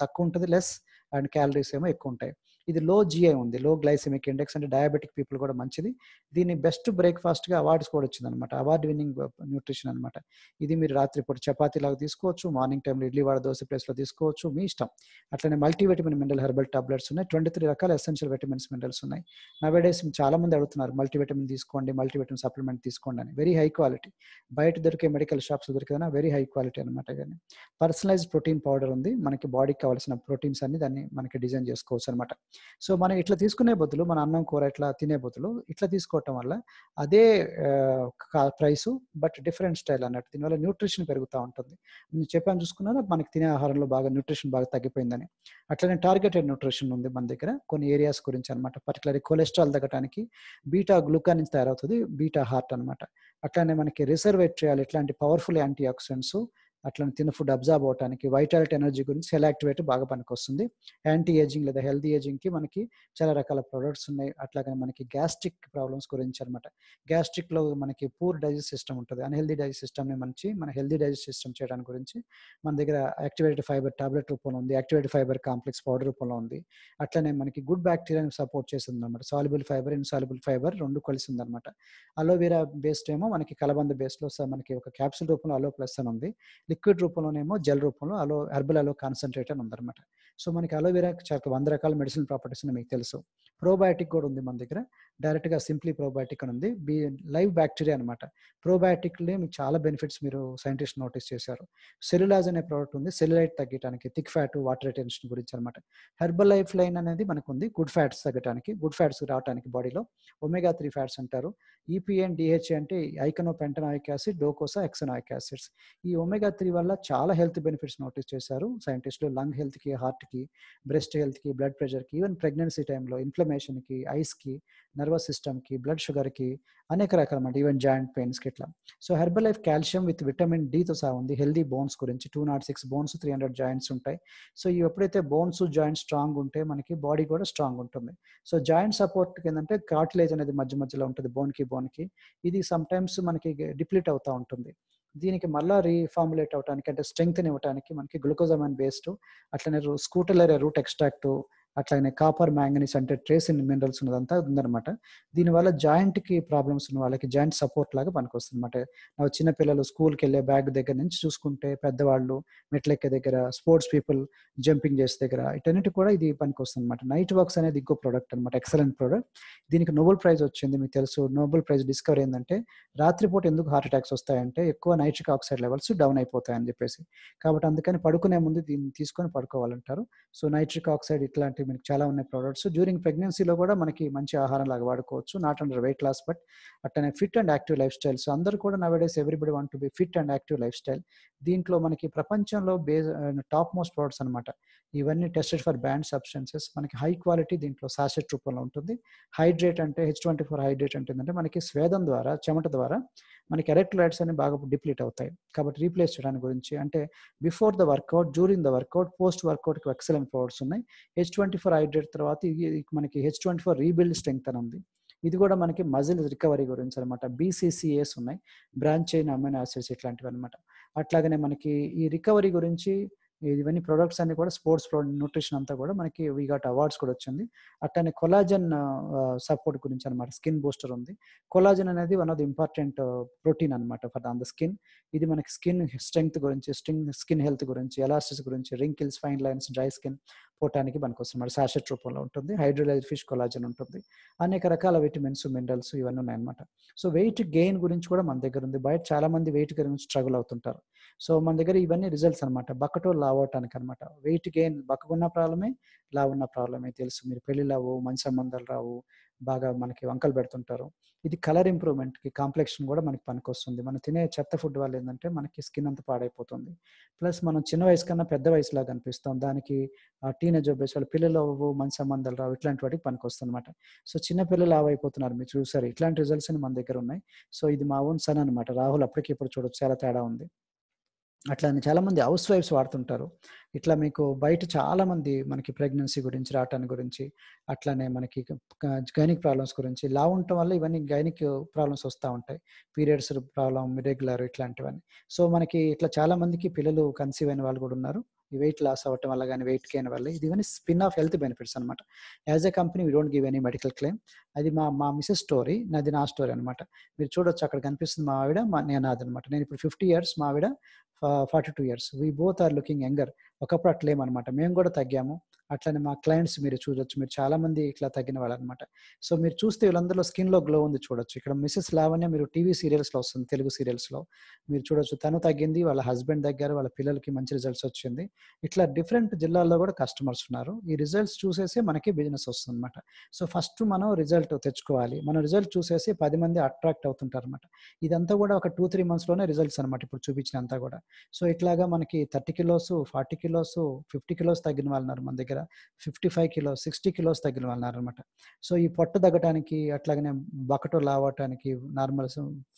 తక్కువ ఉంటది. లెస్ అండ్ క్యాలరీస్ ఏమో ఎక్కువుంటాయి. ఇది లో జీఐ ఉంది. లో గ్లైసెమిక్ ఇండెక్స్ అంటే డయాబెటిక్ పీపుల్ కూడా మంచిది. దీన్ని బెస్ట్ బ్రేక్‌ఫాస్ట్‌గా అవార్డ్స్ కూడా వచ్చిందన్నమాట. అవార్డ్ విన్నింగ్ న్యూట్రిషన్ అన్నమాట. ఇది మీరు రాత్రిపూట చపాతీలాగా తీసుకోవచ్చు. మార్నింగ్ టైమ్‌లో ఇడ్లీ, వడ, దోస ప్లేస్‌లో తీసుకోవచ్చు. మీ ఇష్టం. అట్లనే మల్టీవిటమిన్, మినరల్ హెర్బల్ టాబ్లెట్స్ ఉన్నాయి. 23 రకాల ఎసెన్షియల్ విటమిన్స్, మినరల్స్ ఉన్నాయి. నౌఎడేస్ చాలా మంది అడుగుతున్నారు మల్టీవిటమిన్ తీసుకోండి, మల్టీవిటమిన్ సప్లిమెంట్ తీసుకోండి అని. Very high quality. బయట దొరికే మెడికల్ షాప్స్‌లో దొరికేదైనా వెరీ హై క్వాలిటీ అన్నమాట ఇవన్నీ. పర్సనలైజ్డ్ ప్రోటీన్ పౌడర్ ఉంది. మనకి బాడీకి కావాల్సిన ప్రోటీన్స్ అన్ని దాన్ని మనకి డిజైన్ చేసుకోవచ్చు అన్నమాట. సో, మనం ఇట్లా తీసుకునే బదులు మన అన్నం, కూర ఇట్లా తినే బదులు ఇట్లా తీసుకోవటం వల్ల అదే ప్రైసు బట్ డిఫరెంట్ స్టైల్ అన్నట్టు. దీనివల్ల న్యూట్రిషన్ పెరుగుతా ఉంటుంది. నేను చెప్పాను చూసుకున్నారా మనకి తినే ఆహారంలో బాగా న్యూట్రిషన్ బాగా తగ్గిపోయిందని. అట్లనే టార్గెటెడ్ న్యూట్రిషన్ ఉంది మన దగ్గర కొన్ని ఏరియాస్ గురించి అన్నమాట. పర్టిక్యులర్‌గా కొలెస్ట్రాల్ తగ్గటానికి బీటా గ్లూకాన్ నుంచి తయారవుతది. బీటా హార్ట్ అన్నమాట. అట్లనే మనకి రిసర్వేట్రియాల్ ఇట్లాంటి పవర్‌ఫుల్ యాంటీ ఆక్సిడెంట్స్ అట్లనే తిన్న ఫుడ్ అబ్జార్బ్ అవ్వటానికి, వైటాలిటీ ఎనర్జీ గురించి సెల్ యాక్టివేట్ బాగా పనికొస్తుంది. యాంటీ ఏజింగ్ లేదా హెల్తీ ఏజింగ్‌కి మనకి చాలా రకాల ప్రొడక్ట్స్ ఉన్నాయి. అట్లాగనే మనకి గ్యాస్ట్రిక్ ప్రాబ్లమ్స్ గురించి అన్నమాట. గ్యాస్ట్రిక్‌లో మనకి పూర్ డైజెస్ట్ సిస్టమ్ ఉంటది. అన్‌హెల్తీ డైజెస్ట్ సిస్టమ్‌ని మన హెల్తీ డైజెస్ట్ సిస్టమ్ చేయడానికి గురించి మన దగ్గర యాక్టివేటెడ్ ఫైబర్ టాబ్లెట్ రూపంలో ఉంది. యాక్టివేటెడ్ ఫైబర్ కాంప్లెక్స్ పౌడర్ రూపంలో ఉంది. అట్లనే మనకి గుడ్ బాక్టీరియాని సపోర్ట్ చేస్తుందన్నమాట. సాల్యుబుల్ ఫైబర్, ఇన్సాల్యుబుల్ ఫైబర్ 2 కలిసి ఉందన్నమాట. అలోవెరా బేస్డ్ ఏమో మనకి కలబంద బేస్‌లో మనకి ఒక క్యాప్సూల్ రూపంలో అలో ప్లస్ అని ఉంది. లిక్విడ్ రూపంలోనేమో జెల్ రూపంలో హెర్బల్ అలో కాన్సంట్రేట్ అని ఉందన్నమాట. సో, మనకి అలోవెరాకి 100 రకాల మెడిసినల్ ప్రాపర్టీస్ ఉన్నాయి మీకు తెలుసు. ప్రోబయోటిక్ కూడా ఉంది మన దగ్గర. డైరెక్ట్‌గా సింప్లీ ప్రోబయోటిక్ అని ఉంది. లైవ్ బాక్టీరియా అన్నమాట. ప్రోబయోటిక్‌లో మీకు చాలా బెనిఫిట్స్ మీరు సైంటిస్ట్ నోటీస్ చేశారు. సెల్యులాజ్ అనే ప్రొడక్ట్ ఉంది. సెల్యులైట్ తగ్గటానికి, థిక్ ఫ్యాట్, వాటర్ రిటెన్షన్ గురించి అన్నమాట. హెర్బల్ లైఫ్ లైన్ అనేది మనకుంది. గుడ్ ఫ్యాట్స్ తగ్గటానికి, గుడ్ ఫ్యాట్స్ రావటానికి బాడీలో. ఒమేగా 3 ఫ్యాట్స్ అంటారు. ఈపీఏ అండ్ డీహెచ్ఏ అంటే eicosapentaenoic acid, docosa, hexaenoic acids. ఈ ఒమేగా 3 వల్ల చాలా హెల్త్ బెనిఫిట్స్ నోటీస్ చేశారు సైంటిస్టులు. లంగ్ హెల్త్‌కి, హార్ట్‌కి, బ్రెస్ట్ హెల్త్‌కి, బ్లడ్ ప్రెషర్‌కి, ఈవెన్ ప్రెగ్నెన్సీ టైమ్‌లో ఇన్‌ఫ్లమేషన్‌కి, ఐస్‌కి, నర్వస్ సిస్టమ్‌కి, బ్లడ్ షుగర్‌కి అనేక రకాలన్నమాట. ఈవెన్ జాయింట్ పెయిన్స్‌కి ఇట్లా. So, herbal life calcium with vitamin డీతో సహా ఉంది. హెల్తీ బోన్స్ గురించి 206 బోన్స్, 300 జాయింట్స్ ఉంటాయి. సో, ఇవి ఎప్పుడైతే బోన్స్, జాయింట్స్ స్ట్రాంగ్ ఉంటే మనకి బాడీ కూడా స్ట్రాంగ్ ఉంటుంది. సో, జాయింట్ సపోర్ట్‌కి ఏందంటే కార్టిలేజ్ అనేది మధ్యలో ఉంటది బోన్‌కి. ఇది సమ్‌టైమ్స్ మనకి డిప్లీట్ అవుతా ఉంటుంది. దీనికి మళ్ళా రీఫార్ములేట్ అవ్వటానికి అంటే స్ట్రెంగ్త్‌ని ఇవ్వటానికి మనకి గ్లూకోజామైన్ బేస్డ్ అట్లనే స్కూటెల్లెరా రూట్ ఎక్స్ట్రాక్ట్ అట్లనే కాపర్, మాంగనీస్ అంటే ట్రేస్ మినరల్స్ ఉన్నదంతా ఉందన్నమాట. దీనివల్ల జాయింట్‌కి ప్రాబ్లమ్స్ ఉన్న వాళ్ళకి జాయింట్ సపోర్ట్ లాగా పనికొస్తుందన్నమాట. చిన్న పిల్లలు స్కూల్‌కెళ్ళే బ్యాగ్ దగ్గర నుంచి చూసుకుంటే పెద్దవాళ్ళు మెట్లెక్కే దగ్గర, స్పోర్ట్స్ పీపుల్ జంపింగ్ చేసే దగ్గర వీటన్నిటికి కూడా ఇది పనికొస్తుందన్నమాట. నైట్ వర్క్స్ అనేది ఇంకో ప్రొడక్ట్ అన్నమాట. Excellent product. దీనికి నోబెల్ ప్రైజ్ వచ్చింది మీకు తెలుసు. నోబెల్ ప్రైజ్ డిస్కవరీ ఏందంటే రాత్రిపూట ఎందుకు హార్ట్ అటాక్స్ వస్తాయంటే ఎక్కువ నైట్రిక్ ఆక్సైడ్ లెవెల్స్ డౌన్ అయిపోతాయని చెప్పేసి. కాబట్టి అందుకని పడుకునే ముందు దీన్ని తీసుకొని పడుకోవాలంటారు. సో, నైట్రిక్ ఆక్సైడ్ ఇట్లాంటివి మనకి చాలా ఉన్నాయి ప్రొడక్ట్స్. డ్యూరింగ్ ప్రెగ్నెన్సీలో కూడా మనకి మంచి ఆహారంలాగా వాడుకోవచ్చు. Not under weight loss but అట్టనే fit and active life style. So, అందరూ కూడా nowadays everybody want to be fit and active life style. దీంట్లో మనకి ప్రపంచంలో టాప్ మోస్ట్ ప్రొడక్ట్స్ అన్నమాట. ఇవన్నీ టెస్టెడ్ ఫర్ బ్యాన్డ్ సబ్స్టెన్సెస్. మనకి హై క్వాలిటీ దీంట్లో సాషెట్ రూపంలో ఉంటుంది. హైడ్రేట్ అంటే H24 హైడ్రేట్ అంటే ఏంటంటే మనకి స్వేదం ద్వారా, చెమట ద్వారా మనకి ఎలక్ట్రోలైట్స్ అన్ని బాగా డిప్లీట్ అవుతాయి. కాబట్టి రీప్లేస్ చేయడానికి గురించి అంటే before the workout, during the workout, post వర్కౌట్‌కి ఎక్సలెంట్ ప్రొడక్ట్స్ ఉన్నాయి. H24 హైడ్రేట్ తర్వాత మనకి H24 రీబిల్డ్ స్ట్రెంగ్త్ అని ఉంది. ఇది కూడా మనకి మజిల్ రికవరీ గురించి అన్నమాట. బీసీసీఏస్ ఉన్నాయి. బ్రాంచ్ చైన్ అమైనో యాసిడ్స్ ఇట్లాంటివన్నమాట. అట్లాగనే మనకి ఈ రికవరీ గురించి ఇవన్నీ ప్రొడక్ట్స్ అన్ని కూడా స్పోర్ట్స్ న్యూట్రిషన్ అంతా కూడా మనకి వి గాట్ అవార్డ్స్ కూడా వచ్చింది. అట్లనే కొలాజన్ సపోర్ట్ గురించి అన్నమాట. స్కిన్ బూస్టర్ ఉంది. కొలాజన్ అనేది one of the important protein అన్నమాట ఫర్ ఆన్ ద స్కిన్. ఇది మనకి స్కిన్ స్ట్రెంగ్త్ గురించి, స్కిన్ హెల్త్ గురించి, ఎలాస్టిసిటీ గురించి, wrinkles, fine lines, dry skin, పోవటానికి పనికొస్తుంది. సాషెట్ రూపంలో ఉంటుంది. హైడ్రోలైజ్డ్ ఫిష్ కొలాజన్ ఉంటుంది. అనేక రకాల విటమిన్స్, మినరల్స్ ఇవన్నీ ఉన్నాయన్నమాట. సో వెయిట్ గెయిన్ గురించి కూడా మన దగ్గర ఉంది. బయట చాలా మంది వెయిట్ గురించి స్ట్రగుల్ అవుతుంటారు. సో మన దగ్గర ఇవన్నీ రిజల్ట్స్ అనమాట. బక్కటోళ్ళు లావు అవ్వటానికి అనమాట. వెయిట్ గెయిన్ బక్కగున్న ప్రాబ్లమే, లావున్న ప్రాబ్లమే తెలుసు. మీరు పెళ్ళిళ్ళు అవ్వవు, మంచి సంబంధాలు రావు, బాగా మనకి వంకలు పెడుతుంటారు. ఇది కలర్ ఇంప్రూవ్‌మెంట్‌కి, కాంప్లెక్షన్ కూడా మనకి పనికొస్తుంది. మనం తినే చెత్త ఫుడ్ వల్ల ఏందంటే మనకి స్కిన్ అంతా పాడైపోతుంది. ప్లస్ మనం చిన్న వయసు కన్నా పెద్ద వయసులాగా కనిపిస్తాం. దానికి టీనేజ్ అబ్బాయిస్ వాళ్ళు పిల్లలు అవ్వవు, మంచి సంబంధాలు రావు, ఇట్లాంటి వాటికి పనికొస్తుందన్నమాట. సో చిన్న పిల్లలు లావు అయిపోతున్నారు. మీరు చూసారు. ఇట్లాంటి రిజల్ట్స్ అన్ని మన దగ్గర ఉన్నాయి. సో ఇది మా ఓన్ సన్ అనమాట. రాహుల్ అప్పటికి ఇప్పుడు చూడొచ్చు చాలా తేడా ఉంది. అట్లని చాలామంది హౌస్ వైఫ్స్ వాడుతుంటారు. ఇట్లా మీకు బయట చాలామంది మనకి ప్రెగ్నెన్సీ గురించి, రావటానికి గురించి, అట్లానే మనకి గైనిక్ ప్రాబ్లమ్స్ గురించి, లావు ఉండటం వల్ల ఇవన్నీ గైనిక్ ప్రాబ్లమ్స్ వస్తా ఉంటాయి. పీరియడ్స్ ప్రాబ్లమ్, ఇర్రెగ్యులర్ ఇట్లాంటివన్నీ. సో మనకి ఇట్లా చాలామందికి పిల్లలు కన్సీవ్ అయిన వాళ్ళు కూడా ఉన్నారు. ఈ వెయిట్ లాస్ అవ్వటం వల్ల గానీ, వెయిట్ గెయిన్ వల్ల ఇవన్నీ స్పిన్ ఆఫ్ హెల్త్ బెనిఫిట్స్ అనమాట. As a company we don't give any medical claim. అది మా మిసెస్ స్టోరీ. నా స్టోరీ అనమాట. మీరు చూడొచ్చు అక్కడ కనిపిస్తుంది మా ఆవిడ, నాదనమాట. నేను ఇప్పుడు 50 ఇయర్స్, మా ఆవిడ 42 years. We both are looking younger. ఒకప్పుడు అట్లేమనమాట. మేము కూడా తగ్గాము. అట్లనే మా క్లయింట్స్ మీరు చూడొచ్చు. మీరు చాలా మంది ఇట్లా తగ్గిన వాళ్ళనమాట. సో మీరు చూస్తే వీళ్ళందరిలో స్కిన్‌లో గ్లో ఉంది చూడొచ్చు. ఇక్కడ మిసెస్ లావణ్య మీరు టీవీ సీరియల్స్‌లో వస్తుంది. తెలుగు సీరియల్స్‌లో. మీరు చూడొచ్చు. తను తగ్గింది. వాళ్ళ హస్బెండ్ తగ్గారు. వాళ్ళ పిల్లలకి మంచి రిజల్ట్స్ వచ్చింది. ఇట్లా డిఫరెంట్ జిల్లాల్లో కూడా కస్టమర్స్ ఉన్నారు. ఈ రిజల్ట్స్ చూసేసి మనకి బిజినెస్ వస్తుందన్నమాట. సో ఫస్ట్ మనం రిజల్ట్ తెచ్చుకోవాలి. మనం రిజల్ట్ చూసేసి 10 మంది అట్రాక్ట్ అవుతుంటారన్నమాట. ఇదంతా కూడా ఒక 2, 3 మంత్స్‌లోనే రిజల్ట్స్ అనమాట ఇప్పుడు చూపించినంతా కూడా. సో ఇట్లాగా మనకి 30 కిలోస్, 40 కిలోస్, 50 కిలోస్ తగ్గిన వాళ్ళున్నారు మన దగ్గర. 55 కిలోస్, 60 కిలోస్ తగ్గిన వాళ్ళున్నారనమాట. సో ఈ పొట్ట తగ్గటానికి, అట్లాగనే బక్కటో లావు అవ్వటానికి, నార్మల్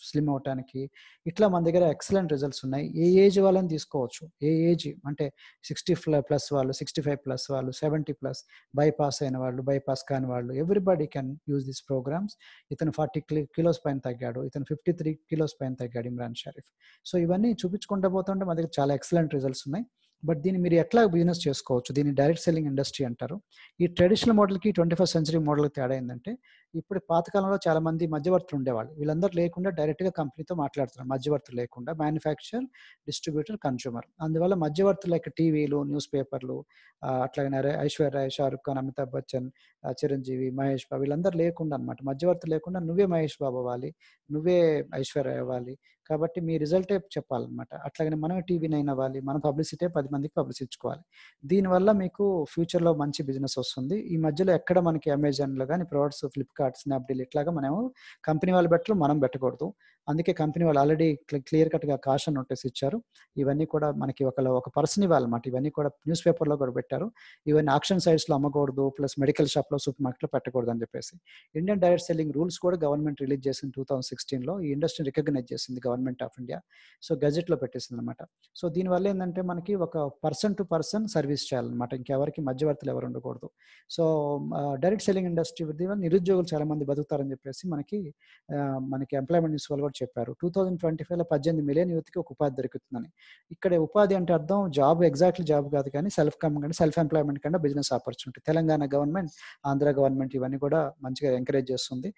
స్లిమ్ అవ్వటానికి ఇట్లా మన దగ్గర ఎక్సలెంట్ రిజల్ట్స్ ఉన్నాయి. ఏ ఏజ్ వాళ్ళని తీసుకోవచ్చు. ఏ ఏజ్ అంటే 60 ప్లస్ వాళ్ళు, 65 ప్లస్ వాళ్ళు, 70 ప్లస్, బైపాస్ అయిన వాళ్ళు, బైపాస్ కాని వాళ్ళు, everybody can use this programs. ఇతను 40 కిలోస్ పైన తగ్గాడు. ఇతను 53 కిలోస్ పైన తగ్గాడు, ఇమ్రాన్ షరీఫ్. సో ఇవన్నీ చూపించుకుంటూ పోతుంటే మన దగ్గర చాలా ఎక్సలెంట్ రిజల్ట్స్ ఉన్నాయి. బట్ దీన్ని మీరు ఎట్లా బిజినెస్ చేసుకోవచ్చు. దీన్ని డైరెక్ట్ సెల్లింగ్ ఇండస్ట్రీ అంటారు. ఈ ట్రెడిషనల్ మోడల్‌కి 21st సెంచరీ మోడల్‌కి తేడా ఏందంటే, ఇప్పుడు పాతకాలంలో చాలా మంది మధ్యవర్తులు ఉండేవాళ్ళు. వీళ్ళందరూ లేకుండా డైరెక్ట్‌గా కంపెనీతో మాట్లాడుతున్నారు. మధ్యవర్తులు లేకుండా మ్యానుఫ్యాక్చరర్, డిస్ట్రిబ్యూటర్, కన్స్యూమర్. అందువల్ల మధ్యవర్తులు లైక్ టీవీలు, న్యూస్ పేపర్లు, అట్లాగనే ఐశ్వర్య రాయ్, షారుఖ్ ఖాన్, అమితాబ్ బచ్చన్, చిరంజీవి, మహేష్ బాబు వీళ్ళందరూ లేకుండా అనమాట. మధ్యవర్తులు లేకుండా నువ్వే మహేష్ బాబు అవ్వాలి, నువ్వే ఐశ్వర్య రాయ్ అవ్వాలి. కాబట్టి మీ రిజల్టే చెప్పాలన్నమాట. అట్లాగనే మనమే టీవీ నైన్ అవ్వాలి. మన పబ్లిసిటీ 10 మందికి పబ్లిసిటీ ఇచ్చుకోవాలి. దీనివల్ల మీకు ఫ్యూచర్‌లో మంచి బిజినెస్ వస్తుంది. ఈ మధ్యలో ఎక్కడ మనకి అమెజాన్‌లో గాని ప్రొడక్ట్స్, ఫ్లిప్‌కార్ట్, స్నాప్‌డీల్ ఇట్లాగా మనము కంపెనీ వాళ్ళు బెటరు, మనం పెట్టకూడదు. అందుకే కంపెనీ వాళ్ళు ఆల్రెడీ క్లియర్ కట్‌గా కాషన్ నోటీస్ ఇచ్చారు. ఇవన్నీ కూడా మనకి ఒక పర్సన్ ఇవ్వాలన్నమాట. ఇవన్నీ కూడా న్యూస్ పేపర్‌లో కూడా పెట్టారు. ఇవన్నీ ఆక్షన్ సైట్స్‌లో అమ్మకూడదు. ప్లస్ మెడికల్ షాప్‌లో, సూపర్ మార్కెట్‌లో పెట్టకూడదు అని చెప్పేసి. ఇండియన్ డైరెక్ట్ సెల్లింగ్ రూల్స్ కూడా గవర్నమెంట్ రిలీజ్ చేసింది 2016లో. ఈ ఇండస్ట్రీని రికగ్నైజ్ చేసింది గవర్నమెంట్ ఆఫ్ ఇండియా. సో గెజెట్‌లో పెట్టేసిందన్నమాట. సో దీనివల్ల ఏందంటే మనకి ఒక పర్సన్ టు పర్సన్ సర్వీస్ చేయాలన్నమాట. ఇంకెవరికి మధ్యవర్తులు ఎవరు ఉండకూడదు. సో డైరెక్ట్ సెల్లింగ్ ఇండస్ట్రీ వల్ల నిరుద్యోగులు చాలా మంది బతుకుతారని చెప్పేసి మనకి ఎంప్లాయ్‌మెంట్ న్యూస్ వాళ్ళు కూడా చెప్పారు. 2025లో 18 మిలియన్ యూత్‌కి ఒక ఉపాధి దొరుకుతుందని. ఇక్కడ ఉపాధి అంటే అర్థం జాబ్, ఎగ్జాక్ట్‌లీ జాబ్ కాదు కానీ సెల్ఫ్ ఎంప్లాయ్‌మెంట్ కన్నా business opportunity. Telangana government, Andhra government ఇవన్నీ కూడా మంచిగా ఎంకరేజ్ చేస్తుంది.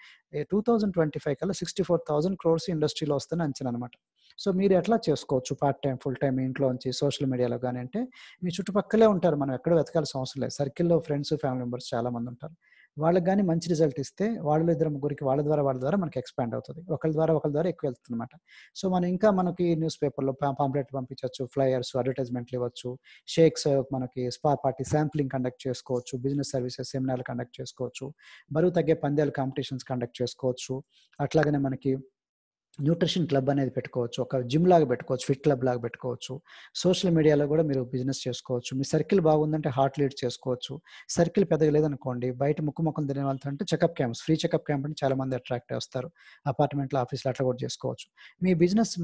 2025 కల్లా 64,000 క్రోర్స్ ఇండస్ట్రీలో వస్తుందని అంచనా అనమాట. సో మీరు ఎట్లా చేసుకోవచ్చు పార్ట్ టైమ్, ఫుల్ టైమ్ ఇంట్లోంచి సోషల్ మీడియాలో గాని అంటే, మీ చుట్టుపక్కలే ఉంటారు. మనం ఎక్కడ వెతకాల్సిన అవసరం లేదు. సర్కిల్‌లో ఫ్రెండ్స్, ఫ్యామిలీ మెంబర్స్ చాలా మంది ఉంటారు. వాళ్ళకి గాని మంచి రిజల్ట్ ఇస్తే వాళ్ళు ఇద్దరు ముగ్గురికి వాళ్ళ ద్వారా మనకి ఎక్స్‌పాండ్ అవుతది. ఒకళ్ళ ద్వారా ఎక్కువ వెళ్తుందన్నమాట. సో మనం ఇంకా మనకి న్యూస్ పేపర్‌లో పాంప్లెట్ పంపించొచ్చు, ఫ్లైయర్స్, అడ్వర్టైజ్‌మెంట్లు ఇవ్వచ్చు. షేక్స్, మనకి స్పా పార్టీ శాంప్లింగ్ కండక్ట్ చేసుకోవచ్చు. బిజినెస్ సర్వీసెస్ సెమినార్‌లు కండక్ట్ చేసుకోవచ్చు. బరువు తగ్గే పందాలు కాంపిటీషన్స్ కండక్ట్ చేసుకోవచ్చు. అట్లాగనే మనకి న్యూట్రిషన్ క్లబ్ అనేది పెట్టుకోవచ్చు. ఒక జిమ్ లాగా పెట్టుకోవచ్చు. ఫిట్ క్లబ్ లాగా పెట్టుకోవచ్చు. సోషల్ మీడియాలో కూడా మీరు బిజినెస్ చేసుకోవచ్చు. మీ సర్కిల్ బాగుందంటే హార్ట్ లీడ్ చేసుకోవచ్చు. సర్కిల్ పెద్దగా లేదనుకోండి, బయట ముక్కు తినే వాళ్ళతో అంటే checkup camps, free checkup camp అని చాలా మంది అట్రాక్ట్ వస్తారు. అపార్ట్మెంట్‌లో, ఆఫీస్‌లో అట్లా కూడా చేసుకోవచ్చు.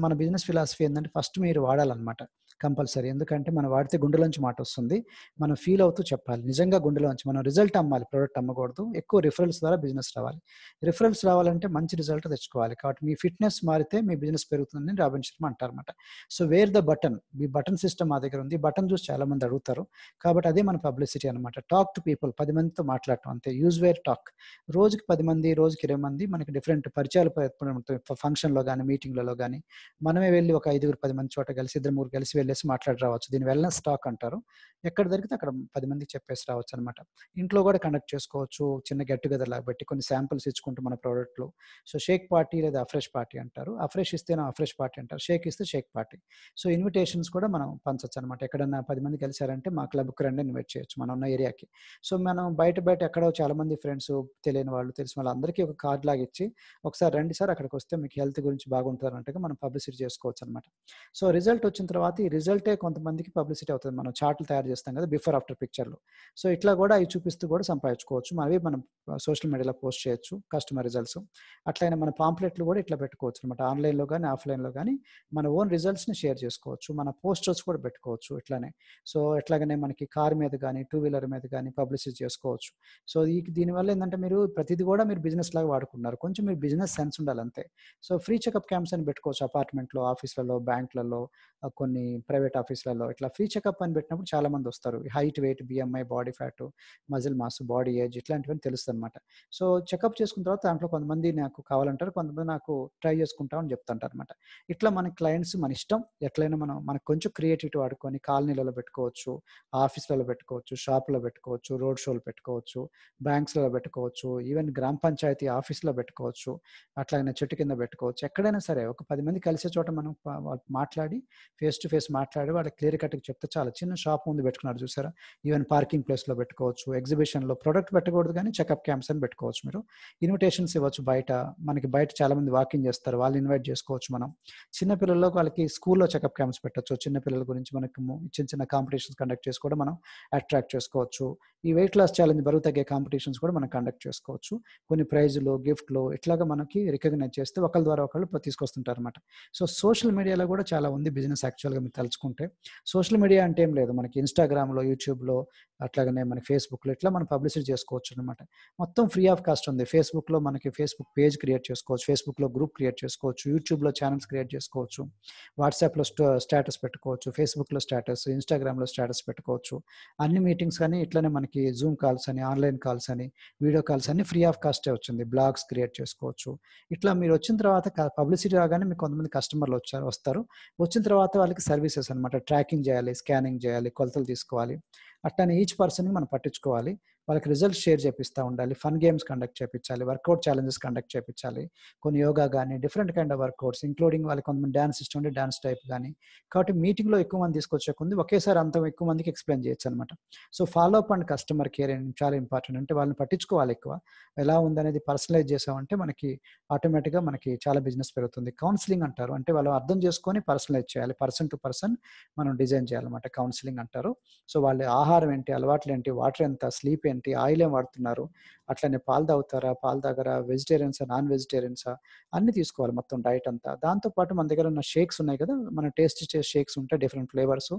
మన బిజినెస్ ఫిలాసఫీ ఏందంటే ఫస్ట్ మీరు వాడాలన్నమాట కంపల్సరీ. ఎందుకంటే మనం వాడితే గుండెలోంచి మాటొస్తుంది. మనం ఫీల్ అవుతూ చెప్పాలి. నిజంగా గుండెలోంచి మనం రిజల్ట్ అమ్మాలి. ప్రొడక్ట్ అమ్మకూడదు. ఎక్కువ రిఫరల్స్ ద్వారా బిజినెస్ రావాలి. రిఫరల్స్ రావాలంటే మంచి రిజల్ట్ తెచ్చుకోవాలి. కాబట్టి మీ ఫిట్‌నెస్ మారితే మీ బిజినెస్ పెరుగుతుందని రాబిన్ శర్మ అంటారన్నమాట. సో వేర్ ద బటన్, ఈ బటన్ సిస్టమ్ మా దగ్గర ఉంది. బటన్ చూసి చాలా మంది అడుగుతారు. కాబట్టి అదే మన పబ్లిసిటీ అనమాట. టాక్ టు పీపుల్, 10 మందితో మాట్లాడటం అంతే. Use where talk. రోజుకి 10 మంది, రోజుకి 20 మంది మనకి డిఫరెంట్ పరిచయాలు ఉంటాయి. ఫంక్షన్‌లో గాని, మీటింగ్‌లలో గాని మనమే వెళ్లి ఒక 5, 10 మంది చోట కలిసి, ఇద్దరు, ముగ్గురు కలిసి వెళ్ళేసి మాట్లాడి రావచ్చు. దీన్ని వెల్‌నెస్ టాక్ అంటారు. ఎక్కడ దొరికితే అక్కడ 10 మందికి చెప్పేసి రావచ్చనమాట. ఇంట్లో కూడా కండక్ట్ చేసుకోవచ్చు. చిన్న గెట్ టుగెదర్ లాగా పెట్టి కొన్ని శాంపిల్స్ ఇచ్చుకుంటూ మన ప్రొడక్ట్‌లు. సో షేక్ పార్టీ లేదా అఫ్రెష్ పార్టీ అంటారు. అఫ్రెష్ ఇస్తేనో అఫ్రెష్ పార్టీ అంటారు. షేక్ ఇస్తే షేక్ పార్టీ. సో ఇన్విటేషన్స్ కూడా మనం పంచొచ్చనమాట. ఎక్కడన్నా 10 మంది కలిసారంటే మా క్లబ్‌కి రండి ఇన్వైట్ చేయొచ్చు మనం ఉన్న ఏరియాకి. సో మనం బయట ఎక్కడో చాలా మంది ఫ్రెండ్స్, తెలియని వాళ్ళు, తెలిసిన వాళ్ళు అందరికీ ఒక కార్డ్ లాగా ఇచ్చి, ఒకసారి రండి సార్ అక్కడికొస్తే మీకు హెల్త్ గురించి బాగుంటది అన్నట్టుగా మనం పబ్లిసిటీ చేసుకోవచ్చనమాట. సో రిజల్ట్ వచ్చిన తర్వాత ఈ రిజల్టే కొంతమందికి పబ్లిసిటీ అవుతది. మనం చార్ట్‌లు తయారు చేస్తాం కదా! బిఫోర్ ఆఫ్టర్ పిక్చర్‌లు. సో ఇట్లా కూడా అవి చూపిస్తూ కూడా సంపాదించుకోవచ్చు. అవి మనం సోషల్ మీడియాలో పోస్ట్ చేయొచ్చు కస్టమర్ రిజల్ట్స్. అట్లనే మన పాంప్లెట్‌లు కూడా ఇట్లా పెట్టుకోవచ్చనమాట. ఆన్‌లైన్‌లో గాని, ఆఫ్‌లైన్‌లో గాని మన ఓన్ రిజల్ట్స్‌ని షేర్ చేసుకోవచ్చు. మన పోస్టర్స్ కూడా పెట్టుకోవచ్చు ఇట్లానే. సో ఎట్లాగనే మనకి కార్ మీద గాని, టూ వీలర్ మీద గాని పబ్లిసిటీ చేసుకోవచ్చు. సో దీనివల్ల ఏందంటే మీరు ప్రతిది కూడా మీరు బిజినెస్ లాగా వాడుకుంటున్నారు. కొంచెం మీకు బిజినెస్ సెన్స్ ఉండాలంతే. సో ఫ్రీ చెకప్ క్యాంప్స్ అని పెట్టుకోవచ్చు. అపార్ట్మెంట్‌లో, ఆఫీస్‌లలో, బ్యాంక్‌లలో, కొన్ని ప్రైవేట్ ఆఫీస్‌లలో ఇట్లా ఫ్రీ చెకప్ అని పెట్టినప్పుడు చాలా మందొస్తారు. Height, weight, BMI, body fat, muscle mass, body age ఇట్లాంటివన్నీ తెలుస్తదనమాట. సో చెకప్ చేసుకున్న తర్వాత దాంట్లో కొంతమంది నాకు కావాలంటారు. కొంతమంది నాకు ట్రై చేసుకుంటాం అని చెప్తుంటారనమాట. ఇట్లా మన క్లయింట్స్ మన ఇష్టం. ఎట్లైనా మనకు కొంచెం క్రియేటివిటీ వాడుకొని కాలనీలలో పెట్టుకోవచ్చు, ఆఫీస్‌లలో పెట్టుకోవచ్చు, షాప్‌లో పెట్టుకోవచ్చు, రోడ్ షోలు పెట్టుకోవచ్చు, బ్యాంక్స్‌లలో పెట్టుకోవచ్చు, ఈవెన్ గ్రామ పంచాయతీ ఆఫీస్‌లో పెట్టుకోవచ్చు. అట్లాగనే చెట్టు కింద పెట్టుకోవచ్చు. ఎక్కడైనా సరే ఒక 10 మంది కలిసే చోట మనం మాట్లాడి ఫేస్ టు ఫేస్ మాట్లాడి వాళ్ళకి క్లియర్ కట్‌గా చెప్తే చాలు. చిన్న షాప్ ముందు పెట్టుకున్నారు చూసారా? ఈవెన్ పార్కింగ్ ప్లేస్‌లో పెట్టుకోవచ్చు. ఎగ్జిబిషన్‌లో ప్రొడక్ట్ పెట్టకూడదు గానీ చెకప్ క్యాంప్స్ అని పెట్టుకోవచ్చు మీరు. ఇన్విటేషన్స్ ఇవ్వచ్చు బయట. మనకి బయట చాలా మంది వాకింగ్ చేస్తారు. వాళ్ళని ఇన్వైట్ చేసుకోవచ్చు మనం. చిన్న పిల్లల్లో వాళ్ళకి స్కూల్‌లో చెకప్ క్యాంప్స్ పెట్టొచ్చు. చిన్న పిల్లల గురించి మనకు చిన్న చిన్న కాంపిటీషన్స్ కండక్ట్ చేసి కూడా మనం అట్రాక్ట్ చేసుకోవచ్చు. ఈ వెయిట్ లాస్ ఛాలెంజ్ బరువు తగ్గే కాంపిటీషన్స్ కూడా మనం కండక్ట్ చేసుకోవచ్చు. కొన్ని ప్రైజ్‌లు, గిఫ్ట్‌లు ఇట్లాగా మనకి రికగ్నైజ్ చేస్తే ఒకళ్ళ ద్వారా ఒకళ్ళు తీసుకొస్తుంటారనమాట. సో సోషల్ మీడియాలో కూడా చాలా ఉంది బిజినెస్ యాక్చువల్‌గా మీరు తలుచుకుంటే. సోషల్ మీడియా అంటే ఏం లేదు. మనకి ఇన్‌స్టాగ్రామ్‌లో, యూట్యూబ్‌లో అట్లాగనే మనకి ఫేస్‌బుక్‌లో ఇట్లా మనం పబ్లిసిటీ చేసుకోవచ్చనమాట. మొత్తం ఫ్రీ ఆఫ్ కాస్ట్ ఉంది. ఫేస్‌బుక్‌లో మనకి ఫేస్‌బుక్ పేజ్ క్రియేట్ చేసుకోవచ్చు. ఫేస్‌బుక్‌లో గ్రూప్ క్రియేట్ చేసుకోవచ్చు. యూట్యూబ్‌లో ఛానెల్స్ క్రియేట్ చేసుకోవచ్చు. వాట్సాప్‌లో స్టేటస్ పెట్టుకోవచ్చు. ఫేస్‌బుక్‌లో స్టేటస్, ఇన్‌స్టాగ్రామ్‌లో స్టేటస్ పెట్టుకోవచ్చు. అన్ని మీటింగ్స్ కానీ ఇట్లనే మనకి జూమ్ కాల్స్ అని, ఆన్‌లైన్ కాల్స్ అని, వీడియో కాల్స్ అన్నీ ఫ్రీ ఆఫ్ కాస్టే వచ్చింది. బ్లాగ్స్ క్రియేట్ చేసుకోవచ్చు. ఇట్లా మీరొచ్చిన తర్వాత పబ్లిసిటీ రాగానే మీకు కొంతమంది కస్టమర్లు వస్తారు. వచ్చిన తర్వాత వాళ్ళకి సర్వీసెస్ అనమాట. ట్రాకింగ్ చేయాలి, స్కానింగ్ చేయాలి, కొలతలు తీసుకోవాలి. అట్లనే ఈచ్ పర్సన్‌ని మనం పట్టించుకోవాలి. వాళ్ళకి రిజల్ట్స్ షేర్ చేపిస్తా ఉండాలి. ఫన్ గేమ్స్ కండక్ట్ చేపిచ్చాలి. వర్కౌట్ ఛాలెంజెస్ కండక్ట్ చేపిచ్చాలి. కొన్ని యోగా గాని, different kind of workouts including వాళ్ళకి కొంతమంది డాన్స్ ఇష్టం ఉంటే డాన్స్ టైప్ గాని. కాబట్టి మీటింగ్‌లో ఎక్కువ మంది తీసుకొచ్చే కొంది ఒకేసారి అంత ఎక్కువ మందికి ఎక్స్‌ప్లెయిన్ చేయొచ్చనమాట. So follow up and customer care చాలా ఇంపార్టెంట్. అంటే వాళ్ళని పట్టించుకోవాలి ఎక్కువ. ఎలా ఉందనేది పర్సనలైజ్ చేసామంటే మనకి ఆటోమేటిక్‌గా మనకి చాలా బిజినెస్ పెరుగుతుంది. కౌన్సెలింగ్ అంటారు. అంటే వాళ్ళు అర్థం చేసుకొని పర్సనలైజ్ చేయాలి. పర్సన్ టు పర్సన్ మనం డిజైన్ చేయాలన్నమాట. కౌన్సెలింగ్ అంటారు. సో వాళ్ళ ఆహారం ఏంటి, అలవాట్లేంటి, వాటర్ ఎంత, స్లీప్ ఏంటి, ఆయిల్ ఏం వాడుతున్నారు, అట్లనే పాలు తాగుతారా, పాలు తాగరా, వెజిటేరియన్సా, నాన్ వెజిటేరియన్సా అన్నీ తీసుకోవాలి మొత్తం డైట్ అంతా. దాంతో పాటు మన దగ్గర ఉన్న షేక్స్ ఉన్నాయి కదా! మనం టేస్ట్ చేసే షేక్స్ ఉంటాయి డిఫరెంట్ ఫ్లేవర్స్.